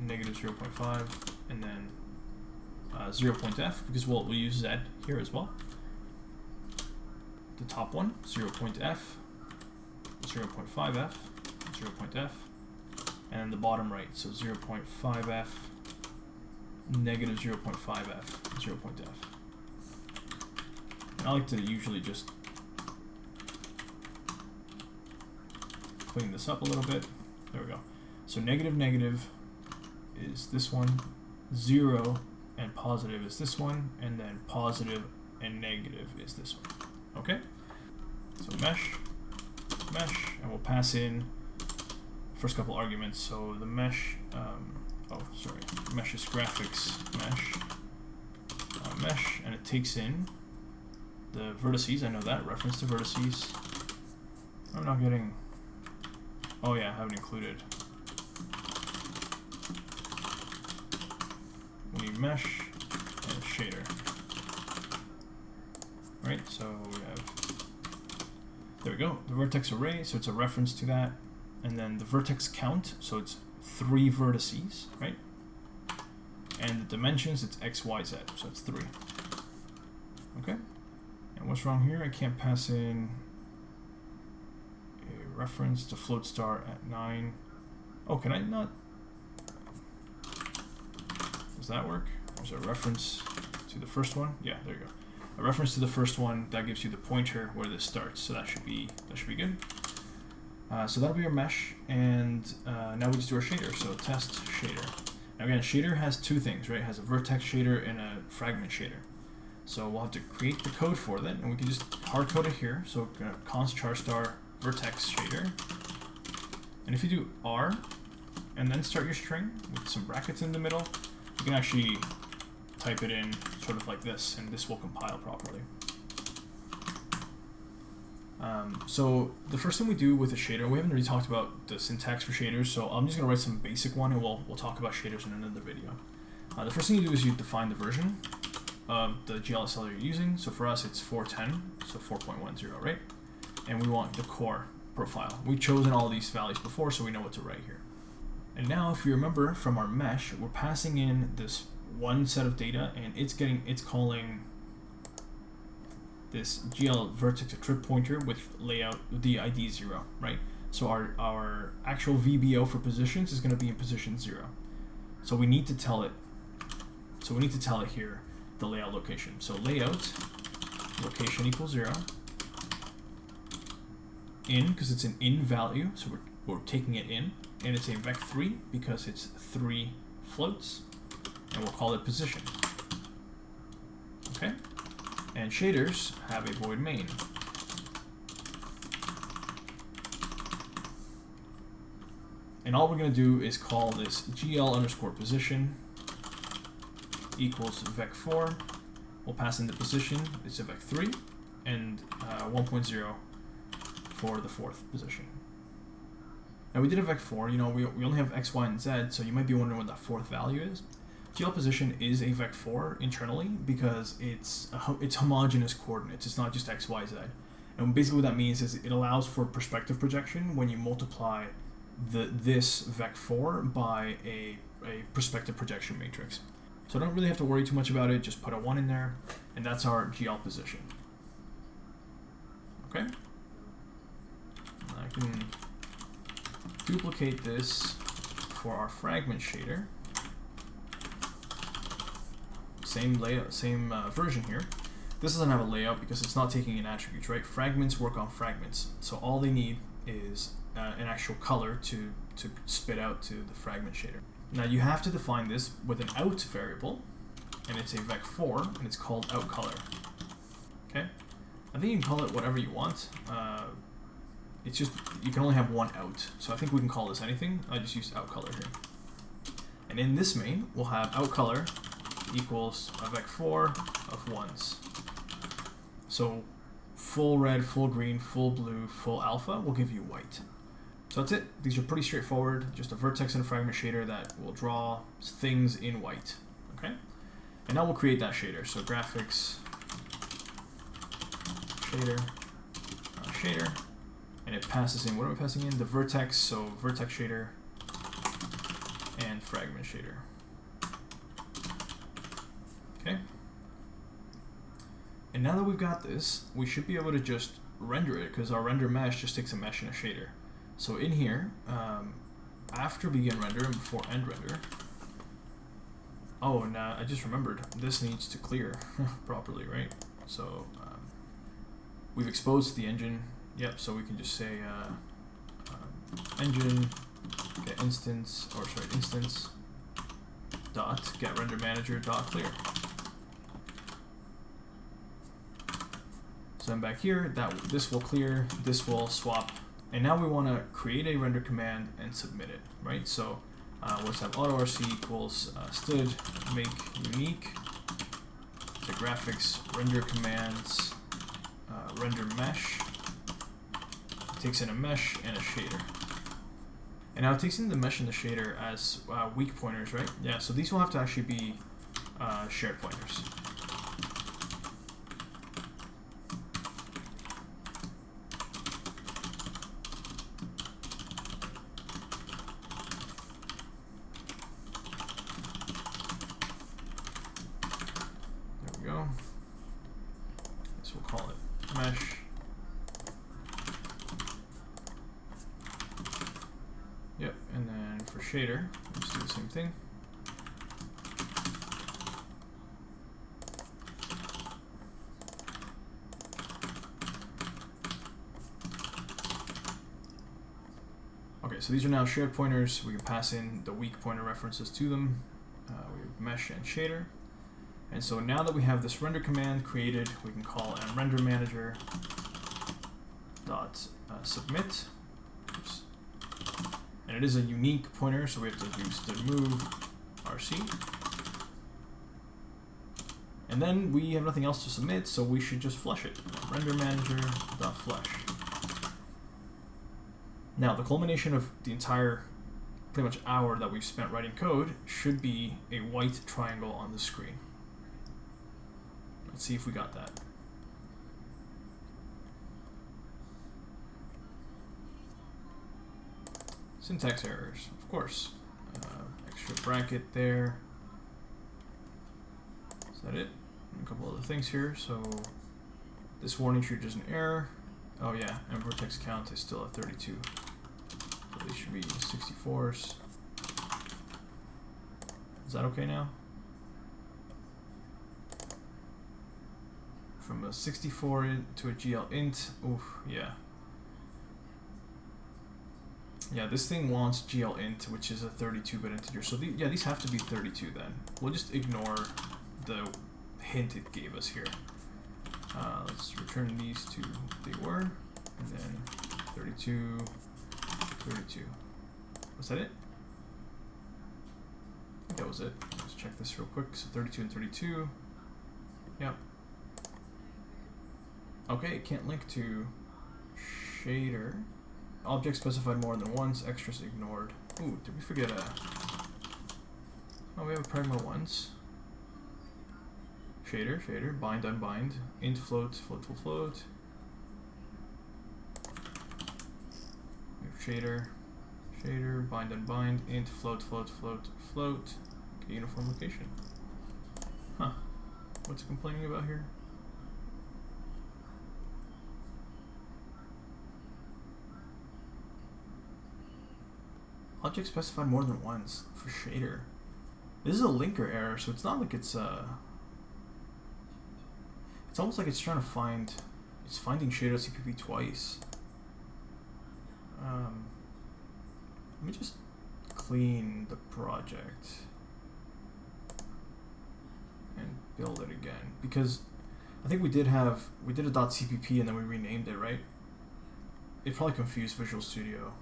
-0.5, and then 0.f, because we'll use z here as well. The top one, 0.f, 0.5f, 0.f, and the bottom right, so 0.5f, -0.5f, 0.f. And I like to usually just clean this up a little bit. There we go. So negative, negative is this one, 0 and positive is this one, and then positive and negative is this one. Okay? So mesh, and we'll pass in first couple arguments. So the mesh, mesh is graphics mesh, and it takes in the vertices. I know that, reference to vertices. I'm not getting, oh yeah, I haven't included. We need mesh and shader. Right, so we have, there we go, the vertex array, so it's a reference to that. And then the vertex count, so it's 3 vertices, right? And the dimensions, it's x, y, z, so it's 3. Okay? And what's wrong here? I can't pass in a reference to float star at 9. Oh, can I not? Does that work? There's a reference to the first one. Yeah, there you go. A reference to the first one, that gives you the pointer where this starts, so that should be good. So that'll be our mesh, and now we just do our shader, so test shader. Now again, shader has 2 things, right? It has a vertex shader and a fragment shader. So we'll have to create the code for that, and we can just hard code it here. So const char star vertex shader. And if you do R, and then start your string with some brackets in the middle, you can actually type it in sort of like this, and this will compile properly. So the first thing we do with a shader, we haven't really talked about the syntax for shaders, so I'm just going to write some basic one, and we'll talk about shaders in another video. The first thing you do is you define the version of the GLSL you're using. So for us, it's 410, so 4.10, right? And we want the core profile. We've chosen all these values before, so we know what to write here. And now, if you remember from our mesh, we're passing in this one set of data, and it's calling this GL vertex a trip pointer with layout the ID 0, right? So our actual VBO for positions is going to be in position 0. So we need to tell it. So we need to tell it here the layout location. So layout location equals 0. In, because it's an in value, so we're taking it in, and it's a vec3 because it's 3 floats, and we'll call it position. Okay. And shaders have a void main. And all we're going to do is call this GL underscore position equals vec4. We'll pass in the position, it's a vec3, and 1.0 for the 4th position. Now we did a vec4, you know, we only have x, y, and z, so you might be wondering what that 4th value is. GL position is a vec4 internally because it's homogeneous coordinates. It's not just x, y, z. And basically what that means is it allows for perspective projection when you multiply this vec4 by a perspective projection matrix. So don't really have to worry too much about it. Just put a 1 in there, and that's our GL position. Okay? And I can duplicate this for our fragment shader. Same layout, same version here. This doesn't have a layout because it's not taking in attributes, right? Fragments work on fragments, so all they need is an actual color to spit out to the fragment shader. Now you have to define this with an out variable, and it's a vec4, and it's called outColor. Okay, I think you can call it whatever you want. It's just you can only have one out, so I think we can call this anything. I just used outColor here, and in this main we'll have outColor equals a vec4 of 1s. So full red, full green, full blue, full alpha will give you white. So that's it. These are pretty straightforward. Just a vertex and a fragment shader that will draw things in white. Okay? And now we'll create that shader. So graphics, shader, and it passes in, what are we passing in? The vertex, so vertex shader and fragment shader. Okay? And now that we've got this, we should be able to just render it because our render mesh just takes a mesh and a shader. So in here, after begin render and before end render, oh, and I just remembered, this needs to clear properly, right? So we've exposed the engine, yep, so we can just say engine get instance dot get RenderManager dot clear. So I'm back here, this will clear, this will swap, and now we want to create a render command and submit it, right? So let's have AutoRC equals std make unique the graphics render commands render mesh. It takes in a mesh and a shader. And now it takes in the mesh and the shader as weak pointers, right? Yeah, so these will have to actually be shared pointers. There we go. This we'll call it mesh. Yep, and then for shader, let's do the same thing. Okay, so these are now shared pointers. We can pass in the weak pointer references to them. We have mesh and shader. And so now that we have this render command created, we can call RenderManager dot submit. Oops. And it is a unique pointer, so we have to use the move RC. And then we have nothing else to submit, so we should just flush it. RenderManager.flush. Now, the culmination of the entire pretty much hour that we've spent writing code should be a white triangle on the screen. Let's see if we got that. Syntax errors, of course. Extra bracket there. Is that it? And a couple other things here. So this warning triggers an error. Oh yeah, and vertex count is still at 32. So these should be 64s. Is that okay now? From a 64 to a GL int. Oof, yeah. Yeah, this thing wants GL int, which is a 32-bit integer. So yeah, these have to be 32 then. We'll just ignore the hint it gave us here. Let's return these to what they were, and then 32, 32. Was that it? I think that was it. Let's check this real quick. So 32 and 32. Yep. Okay, it can't link to shader. Object specified more than once, extras ignored. Ooh, did we forget a... Oh, we have a primer once. Shader, bind, unbind, int, float, float, full float. We have shader, bind, unbind, int, float, float, float, float. Okay, uniform location. Huh. What's it complaining about here? Object specified more than once for shader. This is a linker error, so it's not like it's almost like it's trying to find, it's finding shader CPP twice. Let me just clean the project and build it again, because I think we did a .cpp and then we renamed it, right? It probably confused Visual Studio.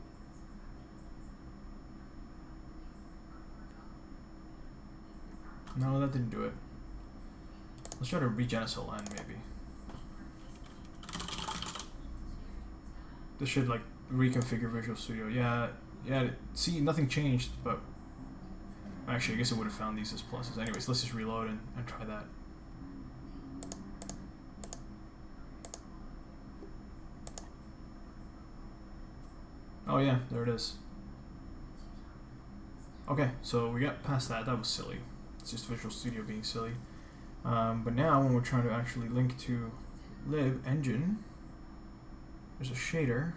No, that didn't do it. Let's try to regenesoln maybe. This should like reconfigure Visual Studio. Yeah. See, nothing changed, but actually, I guess it would have found these as pluses. Anyways, let's just reload and try that. Oh yeah, there it is. Okay, so we got past that. That was silly. It's just Visual Studio being silly. But now when we're trying to actually link to lib engine, there's a shader.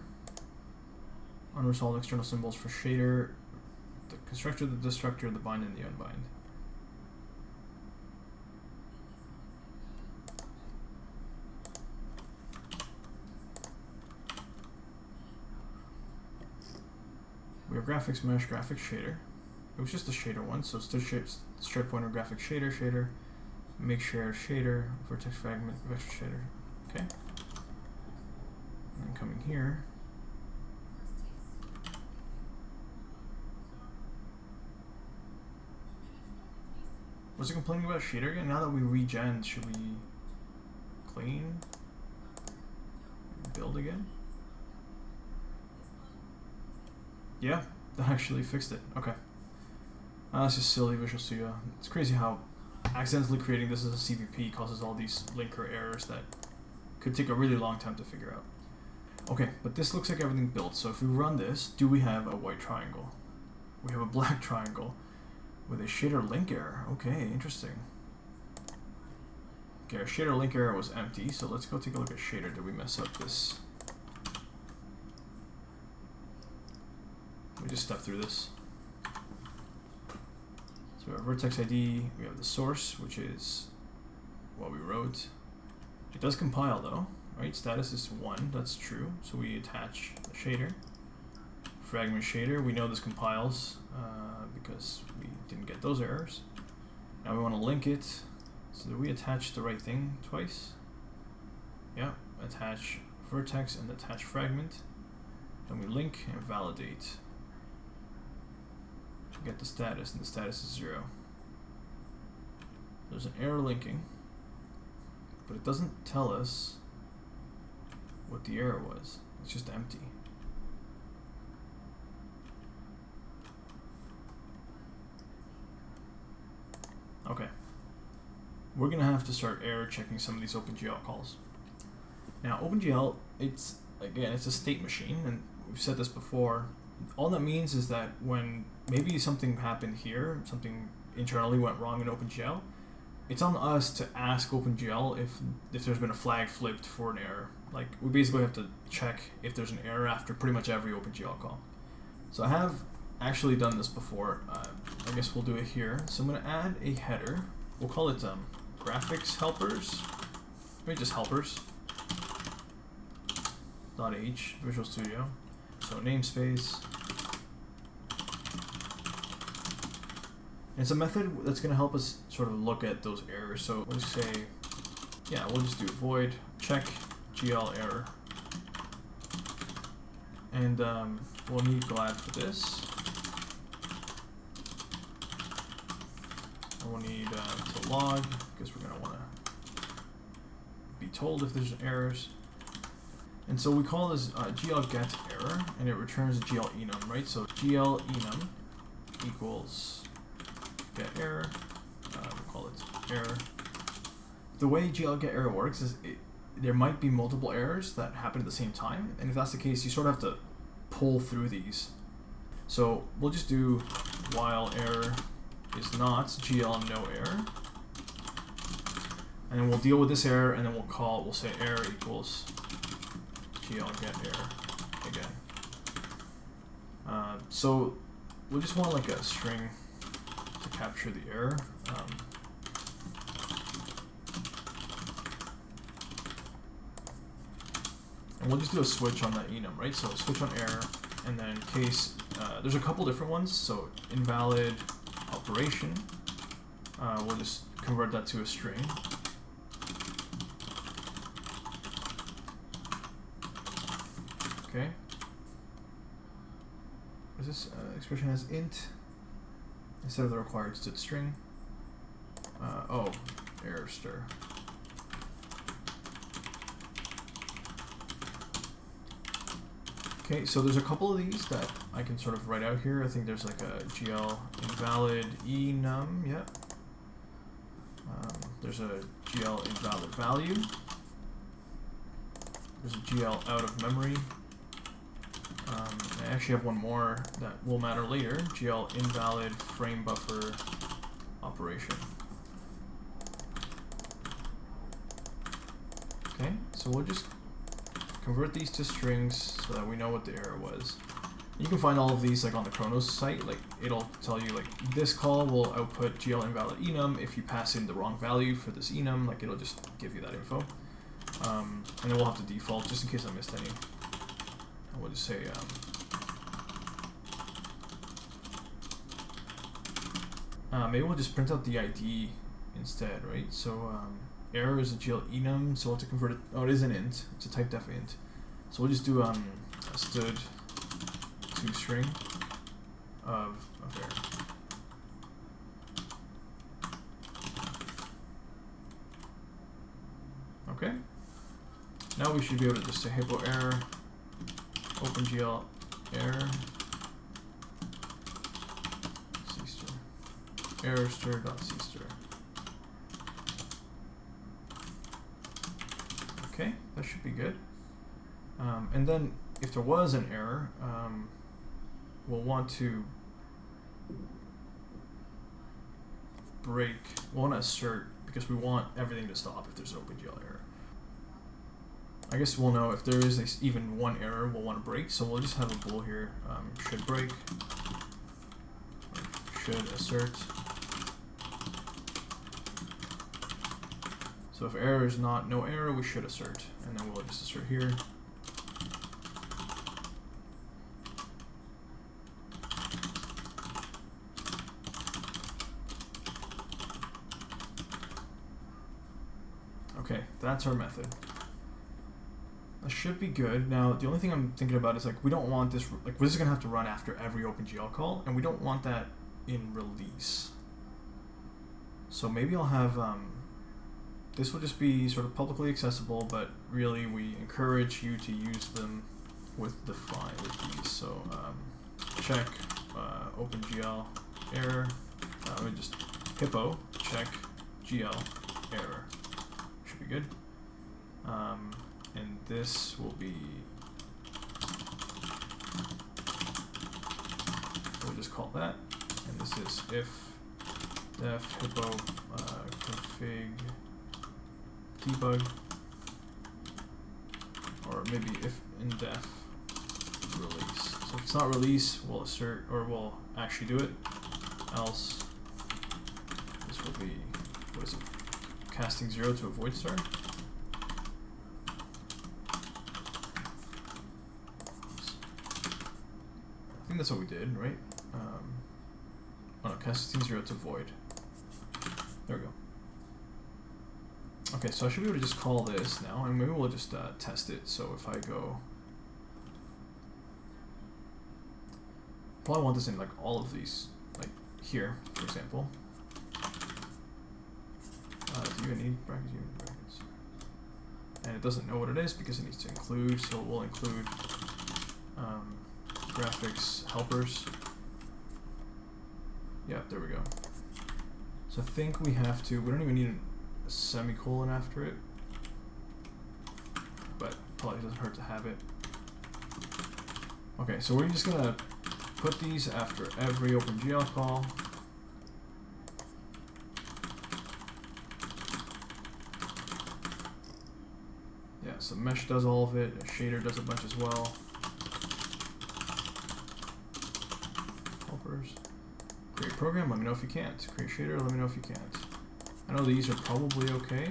Unresolved external symbols for shader, the constructor, the destructor, the bind, and the unbind. We have graphics mesh, graphics shader. It was just a shader one, so straight pointer graphics shader, make share shader, vertex fragment, vector shader. Okay. And then coming here. Was it complaining about shader again? Now that we regen, should we clean? Build again? Yeah, that actually fixed it. Okay. That's just silly Visual Studio. It's crazy how accidentally creating this as a CVP causes all these linker errors that could take a really long time to figure out. Okay, but this looks like everything built. So if we run this, do we have a white triangle? We have a black triangle with a shader link error. Okay, interesting. Okay, our shader link error was empty, so let's go take a look at shader. Did we mess up this? Let me just step through this. So we have vertex ID, we have the source, which is what we wrote. It does compile though, right? Status is 1, that's true. So we attach the shader. Fragment shader, we know this compiles because we didn't get those errors. Now we want to link it. So did we attach the right thing twice? Yeah, attach vertex and attach fragment. Then we link and validate. Get the status, and the status is 0. There's an error linking, but it doesn't tell us what the error was. It's just empty. Okay. We're gonna have to start error checking some of these OpenGL calls. Now, OpenGL, it's a state machine, and we've said this before. All that means is that when maybe something happened here, something internally went wrong in OpenGL, it's on us to ask OpenGL if there's been a flag flipped for an error. Like, we basically have to check if there's an error after pretty much every OpenGL call. So I have actually done this before. I guess we'll do it here. So I'm going to add a header. We'll call it graphics helpers. Maybe just helpers. .h Visual Studio. So namespace. And it's a method that's going to help us sort of look at those errors. So we'll say, yeah, we'll just do void check GL error. And we'll need glad for this. And we'll need to log, because we're going to want to be told if there's errors. And so we call this GL get error, and it returns GL enum, right? So GL enum equals get error. We'll call it error. The way GL get error works is there might be multiple errors that happen at the same time, and if that's the case, you sort of have to pull through these. So we'll just do while error is not GL no error, and then we'll deal with this error, and then we'll say error equals GL get error again. So we'll just want like a string to capture the error. And we'll just do a switch on that enum, right? So switch on error, and then case, there's a couple different ones. So invalid operation, we'll just convert that to a string. Okay. Is this expression has int instead of the required string? Oh, error stir. Okay, so there's a couple of these that I can sort of write out here. I think there's like a GL invalid enum, yeah. There's a GL invalid value. There's a GL out of memory. I actually have one more that will matter later. GL invalid frame buffer operation. Okay, so we'll just convert these to strings so that we know what the error was. You can find all of these like on the Chronos site. Like it'll tell you like this call will output GL invalid enum if you pass in the wrong value for this enum. Like it'll just give you that info. And then we'll have to default just in case I missed any. And we'll just say maybe we'll just print out the ID instead, right? So error is a GL enum, so we'll have to convert it. Oh, it is an int. It's a type def int. So we'll just do a std to string of error. Okay. Now we should be able to just say hippo error, OpenGL error, cstir, error stir.cstir. Okay, that should be good. And then if there was an error, we'll want to break, we'll want to assert, because we want everything to stop if there's an OpenGL error. I guess we'll know if there is even one error we'll want to break, so we'll just have a bool here, should break, should assert. So if error is not no error, we should assert, and then we'll just assert here. Okay, that's our method. That should be good. Now, the only thing I'm thinking about is, like, we don't want this, like, this is going to have to run after every OpenGL call, and we don't want that in release. So maybe I'll have, this will just be sort of publicly accessible, but really we encourage you to use them with these. So check OpenGL error, let me just hippo check GL error. Should be good. And this will be, we'll just call that, and this is if def hippo config debug, or maybe if in def release. So if it's not release, we'll assert, or we'll actually do it, else this will be, what is it, casting 0 to avoid star. I think that's what we did, right? Oh no, casting 0 to void. There we go. Okay, so I should be able to just call this now, and maybe we'll just test it. So if I go, probably want this in like all of these, like here, for example. Do you even need brackets? You need brackets. And it doesn't know what it is because it needs to include, so we'll include graphics helpers. Yeah, there we go. So I think we have to, we don't even need a semicolon after it, but probably doesn't hurt to have it. Okay, so we're just gonna put these after every OpenGL call. Yeah, so mesh does all of it, a shader does a bunch as well. Helpers. Create program, let me know if you can't. Create shader, let me know if you can't. I know these are probably okay.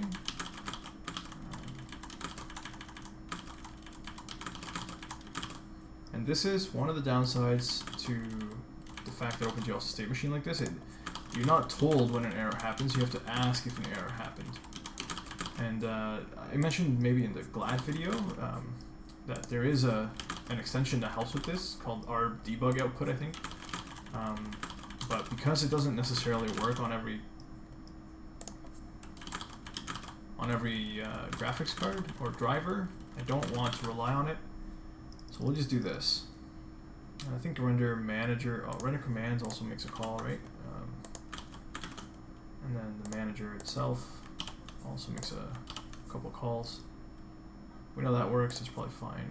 And this is one of the downsides to the fact that OpenGL is a state machine like this. You're not told when an error happens, you have to ask if an error happened. And I mentioned maybe in the GLAD video that there is an extension that helps with this called rdebug output, I think. But because it doesn't necessarily work on every graphics card or driver, I don't want to rely on it. So we'll just do this. And I think RenderManager, RenderCommands also makes a call, right? And then the manager itself also makes a couple calls. We know that works, it's probably fine.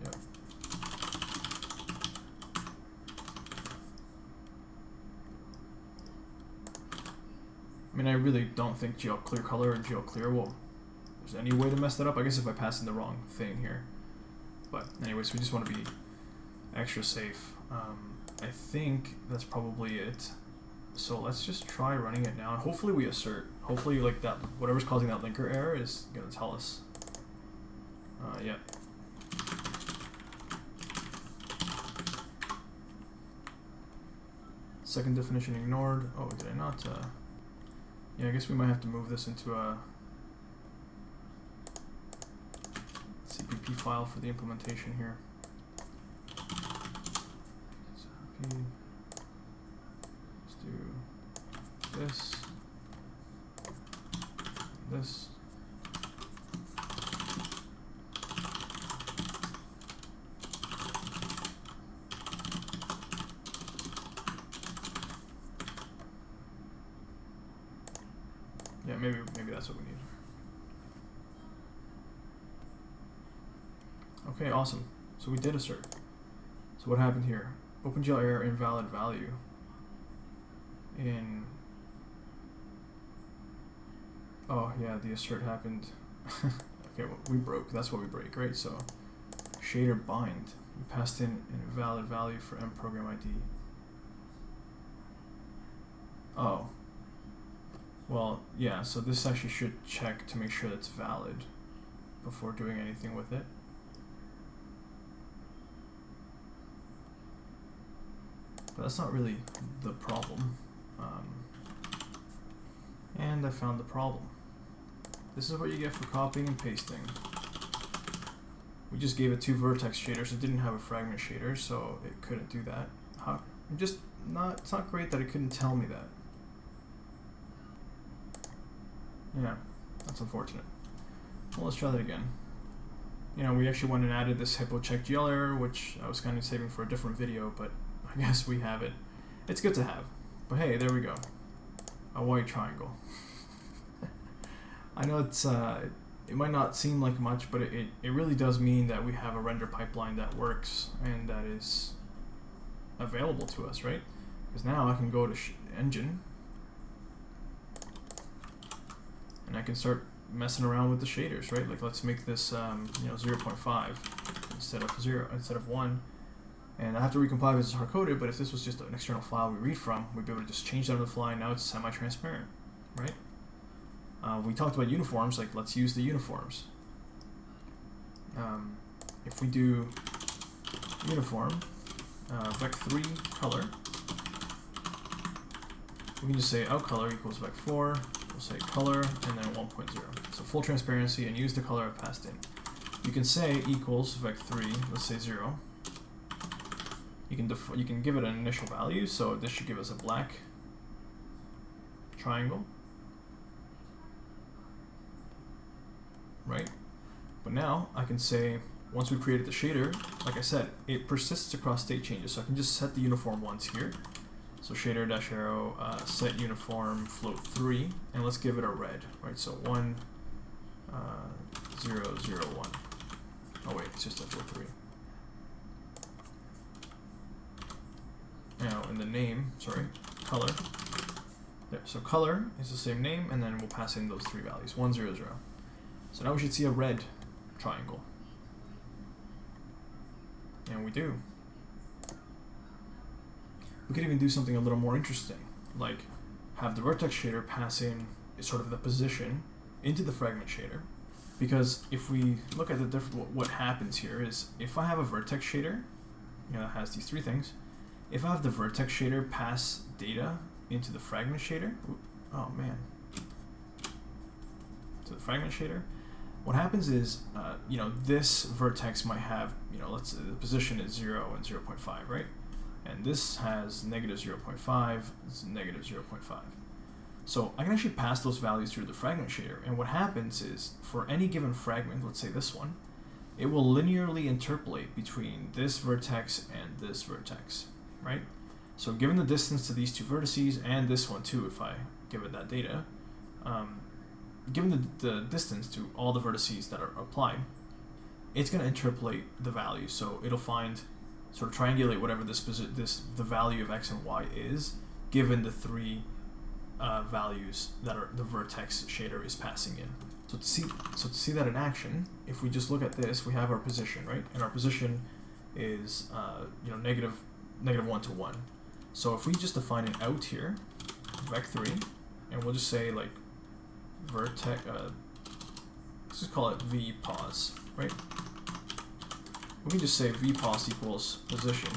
Yep. I mean, I really don't think GL clear color and GL clear will, there's any way to mess that up. I guess if I pass in the wrong thing here. But anyways, we just want to be extra safe. I think that's probably it. So let's just try running it now. Hopefully we assert. Hopefully, like, that, whatever's causing that linker error is going to tell us. Yeah. Second definition ignored. Oh, did I not? Yeah, I guess we might have to move this into a CPP file for the implementation here. Let's do this, this. Yeah, maybe that's what we need. Okay, awesome. So we did assert. So what happened here? OpenGL error invalid value. Oh yeah, the assert happened. Okay, well, we broke. That's what we break, right? So shader bind. We passed in an invalid value for mProgramID. Oh. Well, yeah, so this actually should check to make sure that's valid before doing anything with it. But that's not really the problem. And I found the problem. This is what you get for copying and pasting. We just gave it 2 vertex shaders. It didn't have a fragment shader, so it couldn't do that. It's not great that it couldn't tell me that. Yeah, that's unfortunate. Well, let's try that again. You know, we actually went and added this Hippo check GL error, which I was kind of saving for a different video, but I guess we have it. It's good to have. But hey, there we go. A white triangle. I know it's it might not seem like much, but it really does mean that we have a render pipeline that works and that is available to us, right? Because now I can go to engine and I can start messing around with the shaders, right? Like let's make this 0.5 instead of 1. And I have to recompile because it's hard-coded, but if this was just an external file we read from, we'd be able to just change that on the fly. Now it's semi-transparent, right? We talked about uniforms, like let's use the uniforms. If we do uniform vec3 color, we can just say outColor equals vec4, we'll say color, and then 1.0. So full transparency and use the color I've passed in. You can say equals vec3, let's say 0. You can give it an initial value, so this should give us a black triangle, right? But now I can say, once we've created the shader, like I said, it persists across state changes, so I can just set the uniform once here. So shader dash arrow set uniform float 3, and let's give it a red, right? So 1 0 0 1. Oh wait, it's just a float 3. Now in the name, sorry, color. There, so color is the same name, and then we'll pass in those 3 values, 1 0 0. So now we should see a red triangle. And we do. We could even do something a little more interesting, like have the vertex shader pass in sort of the position into the fragment shader. Because if we look at the what happens here is, if I have a vertex shader, that has these 3 things. If I have the vertex shader pass data into the fragment shader, oh man, to the fragment shader, what happens is, this vertex might have, let's say the position is 0 and 0.5, right? And this has negative 0.5, this is negative 0.5. So I can actually pass those values through the fragment shader, and what happens is, for any given fragment, let's say this one, it will linearly interpolate between this vertex and this vertex, right? So given the distance to these 2 vertices, and this one too, if I give it that data, given the distance to all the vertices that are applied, it's going to interpolate the value. So it'll find, sort of triangulate whatever the value of x and y is, given the 3 values that are the vertex shader is passing in. So to see that in action, if we just look at this, we have our position, right? And our position is negative 1 to 1. So if we just define an out here, vec3, and we'll just say like vertex, let's just call it vpos, right? We can just say vpos equals position.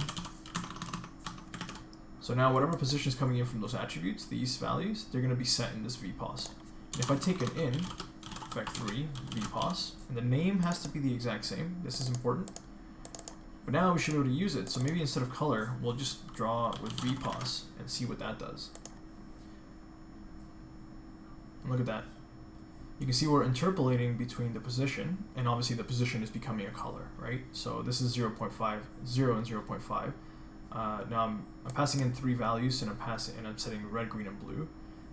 So now whatever position is coming in from those attributes, these values, they're going to be set in this vpos. And if I take an in, vec3 vpos, and the name has to be the exact same. This is important. But now we should be able to use it. So maybe instead of color, we'll just draw with vpos and see what that does. And look at that. You can see we're interpolating between the position, and obviously the position is becoming a color, right? So this is 0.5, 0, and 0.5. Now I'm passing in 3 values, and I'm setting red, green, and blue.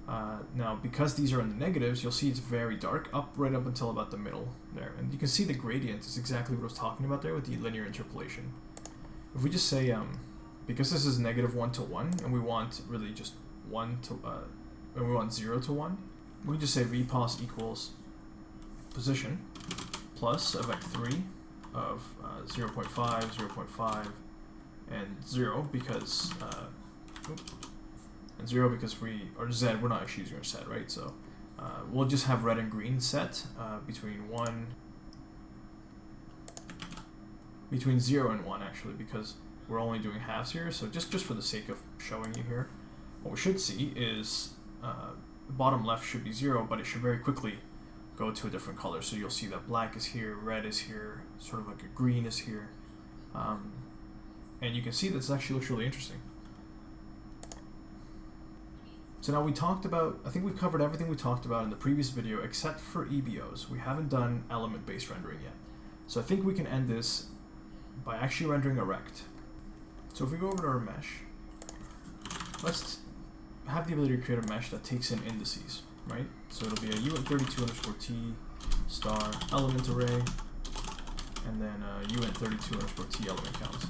Now because these are in the negatives, you'll see it's very dark, right up until about the middle there. And you can see the gradient is exactly what I was talking about there with the linear interpolation. If we just say, because this is -1 to 1, and we want really just 1 to, and we want 0 to 1, we just say vpos equals position plus a vec3 of 0.5, 0.5, and 0 because and 0 because or Z, we're not actually using our set, right? So we'll just have red and green set between 0 and 1 actually, because we're only doing halves here. So just for the sake of showing you here, what we should see is the bottom left should be 0, but it should very quickly go to a different color. So you'll see that black is here, red is here, sort of like a green is here. And you can see this actually looks really interesting. So now I think we've covered everything we talked about in the previous video except for EBOs. We haven't done element-based rendering yet. So I think we can end this by actually rendering a rect. So if we go over to our mesh, let's have the ability to create a mesh that takes in indices, right? So it'll be a uint32_t star element array, and then a uint32_t element count.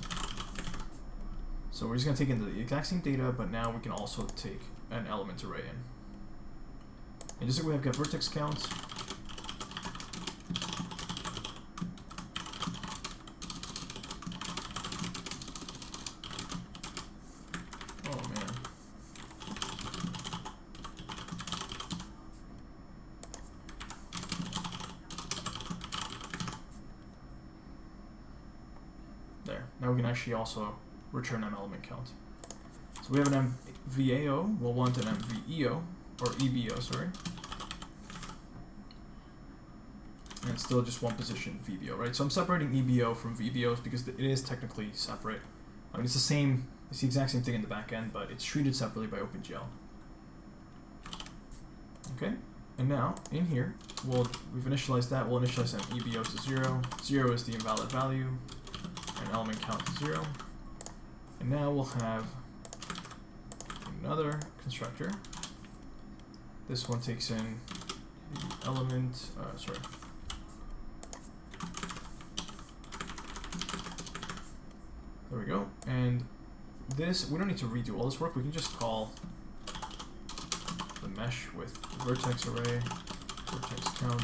So we're just going to take in the exact same data, but now we can also take an element array in. And just like we have get vertex count, oh man. There. Now we can actually also return an element count. So we have an MVAO, we'll want an MVEO, or EBO, sorry. And still just one position VBO, right? So I'm separating EBO from VBOs because it is technically separate. I mean, it's the exact same thing in the back end, but it's treated separately by OpenGL. Okay, and now in here, we've initialized that. We'll initialize an EBO to 0. 0 is the invalid value, and element count to 0. And now we'll have another constructor. This one takes in the element, there we go. And this, we don't need to redo all this work. We can just call the mesh with vertex array, vertex count,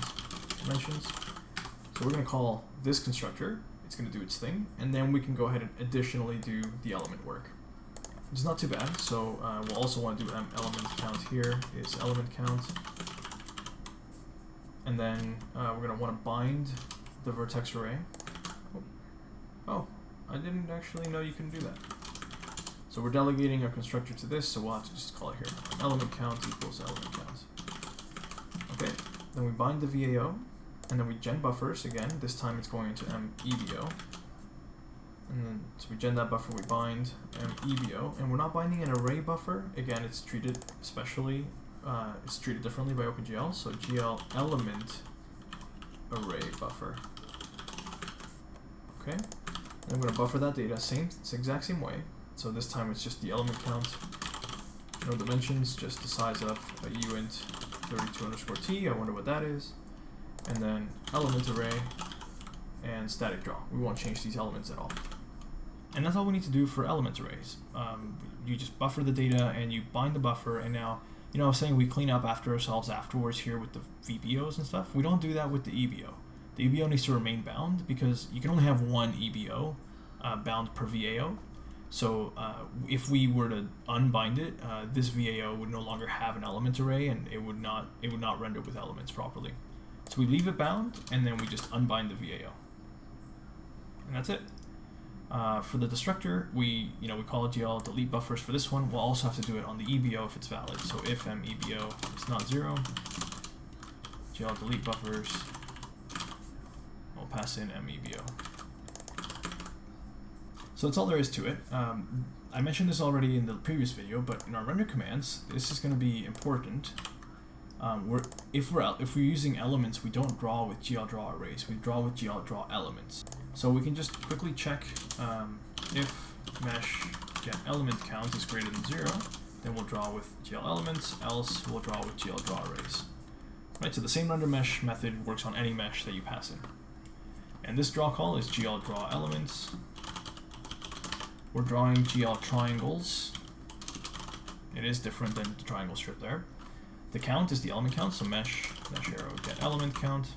dimensions. So we're going to call this constructor. It's going to do its thing, and then we can go ahead and additionally do the element work. It's not too bad, so we'll also want to do element count here is element count. And then we're going to want to bind the vertex array. Oh, I didn't actually know you can do that. So we're delegating our constructor to this, so we'll have to just call it here. Element count equals element count. Okay, then we bind the VAO. And then we gen buffers again. This time it's going into MEBO. And then so we gen that buffer, we bind MEBO, and we're not binding an array buffer. Again, it's treated specially. It's treated differently by OpenGL. So GL element array buffer. Okay. And I'm going to buffer that data it's the exact same way. So this time it's just the element count, no dimensions, just the size of a uint32_t. I wonder what that is. And then element array and static draw. We won't change these elements at all. And that's all we need to do for element arrays. You just buffer the data and you bind the buffer, and now, I was saying we clean up after ourselves afterwards here with the VBOs and stuff. We don't do that with the EBO. The EBO needs to remain bound because you can only have one EBO bound per VAO. So if we were to unbind it, this VAO would no longer have an element array, and it would not render with elements properly. So we leave it bound, and then we just unbind the VAO. And that's it. For the destructor, we call GL delete buffers for this one. We'll also have to do it on the EBO if it's valid. So if MEBO is not 0, GL delete buffers, we'll pass in MEBO. So that's all there is to it. I mentioned this already in the previous video, but in our render commands, this is going to be important. If we're using elements, we don't draw with GL draw arrays. We draw with GL draw elements. So we can just quickly check if mesh get element count is greater than 0, then we'll draw with GL elements. Else we'll draw with GL draw arrays. Right. So the same render mesh method works on any mesh that you pass in. And this draw call is GL draw elements. We're drawing GL triangles. It is different than the triangle strip there. The count is the element count, so mesh arrow get element count.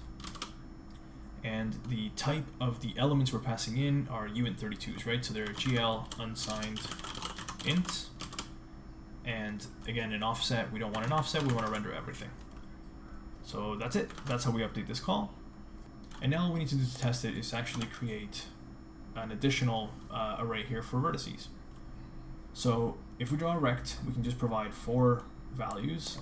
And the type of the elements we're passing in are uint32s, right? So they're GL unsigned int. And again, an offset, we don't want an offset, we want to render everything. So that's it. That's how we update this call. And now all we need to do to test it is actually create an additional array here for vertices. So if we draw a rect, we can just provide 4 values.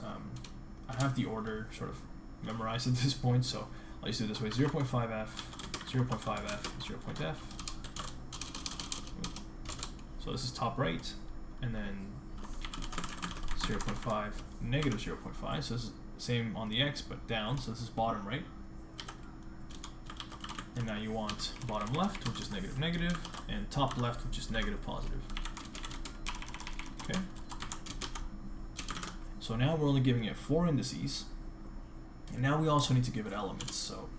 I have the order sort of memorized at this point, so I'll just do it this way: 0.5f, 0.5f, 0.f. So this is top right, and then 0.5, negative 0.5. So this is the same on the x, but down. So this is bottom right. And now you want bottom left, which is negative negative, and top left, which is negative positive. Okay. So now we're only giving it 4 indices, and now we also need to give it elements. So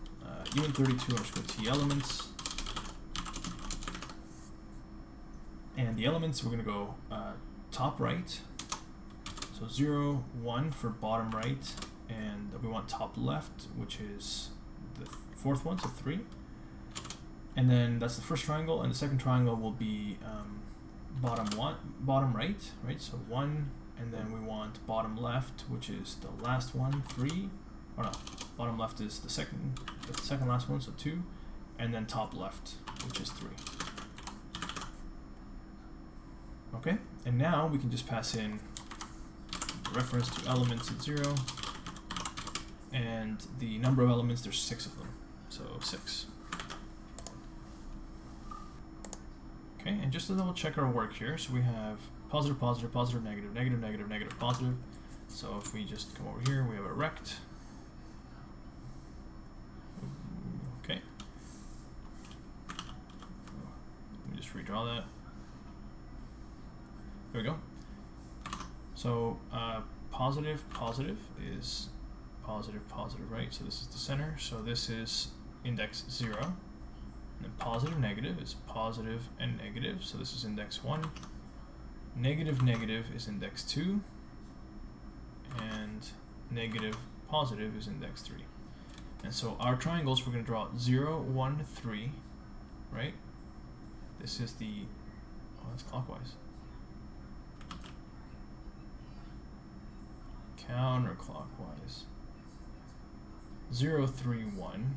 uint32_t elements, and the elements we're going to go top right, so 0, 1 for bottom right, and we want top left, which is the 4th one, so 3. And then that's the first triangle, and the second triangle will be bottom right, so 1, and then we want bottom left, which is the last one, 3. Or no, bottom left is the second last one, so 2, and then top left, which is 3. Okay, and now we can just pass in reference to elements at 0, and the number of elements, there's 6 of them, so 6. Okay, and just to double check our work here, so we have positive, positive, positive, negative, negative, negative, negative, positive. So if we just come over here, we have a rect. Okay. Let me just redraw that. There we go. So positive, positive is positive, positive, right? So this is the center. So this is index 0. And then positive, negative is positive and negative. So this is index 1. Negative, negative is index 2. And negative, positive is index 3. And so our triangles, we're going to draw 0, 1, 3, right? This is the, oh, that's clockwise. Counterclockwise. 0, 3, 1.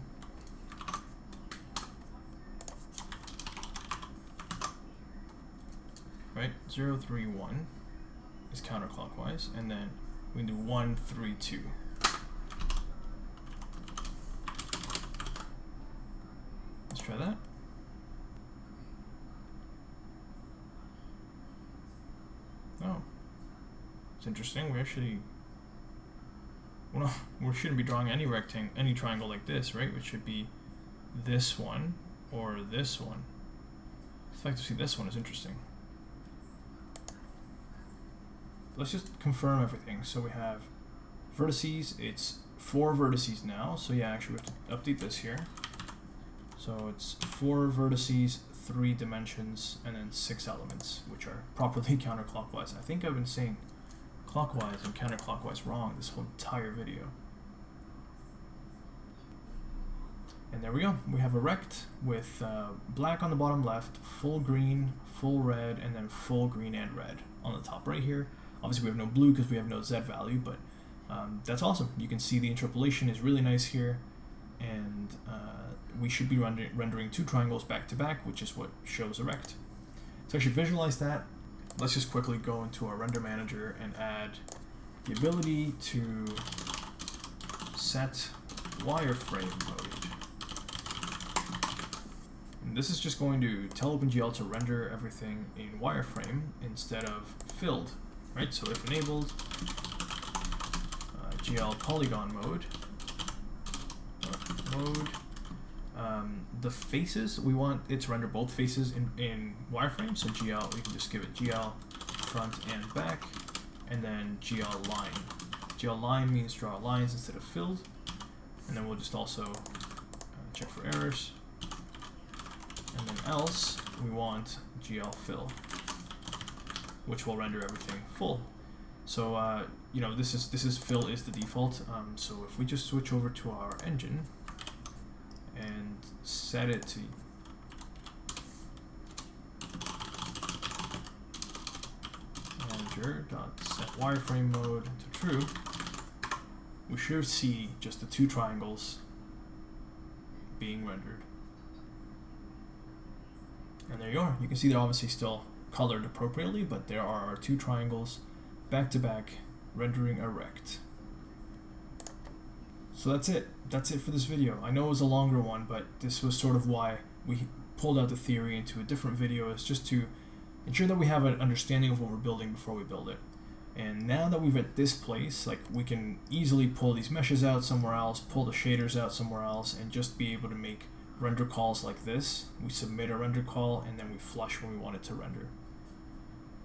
Right, 0, 3, 1 is counterclockwise, and then we can do 1, 3, 2. Let's try that. Oh, it's interesting. We actually, well, we shouldn't be drawing any any triangle like this, right? It should be this one or this one. The fact to see this one is interesting. Let's just confirm everything. So we have vertices, it's 4 vertices now. So yeah, actually we have to update this here. So it's 4 vertices, 3 dimensions, and then 6 elements, which are properly counterclockwise. I think I've been saying clockwise and counterclockwise wrong this whole entire video. And there we go. We have a rect with black on the bottom left, full green, full red, and then full green and red on the top right here. Obviously we have no blue because we have no Z value, but that's awesome. You can see the interpolation is really nice here, and we should be rendering two triangles back to back, which is what shows a rect. To actually visualize that, let's just quickly go into our RenderManager and add the ability to set wireframe mode. And this is just going to tell OpenGL to render everything in wireframe instead of filled, right? So if enabled, GL polygon mode, the faces, we want it to render both faces in wireframe. So GL, we can just give it GL front and back, and then GL line. GL line means draw lines instead of filled, and then we'll just also check for errors. And then else, we want GL fill, which will render everything full. So you know, this is fill is the default. So if we just switch over to our engine and set it to manager.set wireframe mode to true, we should see just the two triangles being rendered. And there you are. You can see they're obviously still colored appropriately, but there are our two triangles back to back rendering a rect. So that's it. That's it for this video. I know it was a longer one, but this was sort of why we pulled out the theory into a different video, is just to ensure that we have an understanding of what we're building before we build it. And now that we've at this place, like, we can easily pull these meshes out somewhere else, pull the shaders out somewhere else, and just be able to make render calls like this. We submit a render call and then we flush when we want it to render.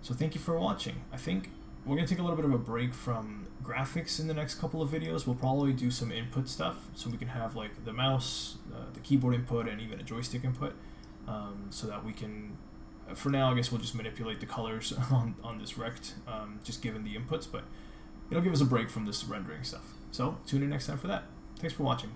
So thank you for watching. I think we're going to take a little bit of a break from graphics in the next couple of videos. We'll probably do some input stuff, so we can have like the mouse, the keyboard input, and even a joystick input, so that we can, for now, I guess we'll just manipulate the colors on this rect, just given the inputs, but it'll give us a break from this rendering stuff. So tune in next time for that. Thanks for watching.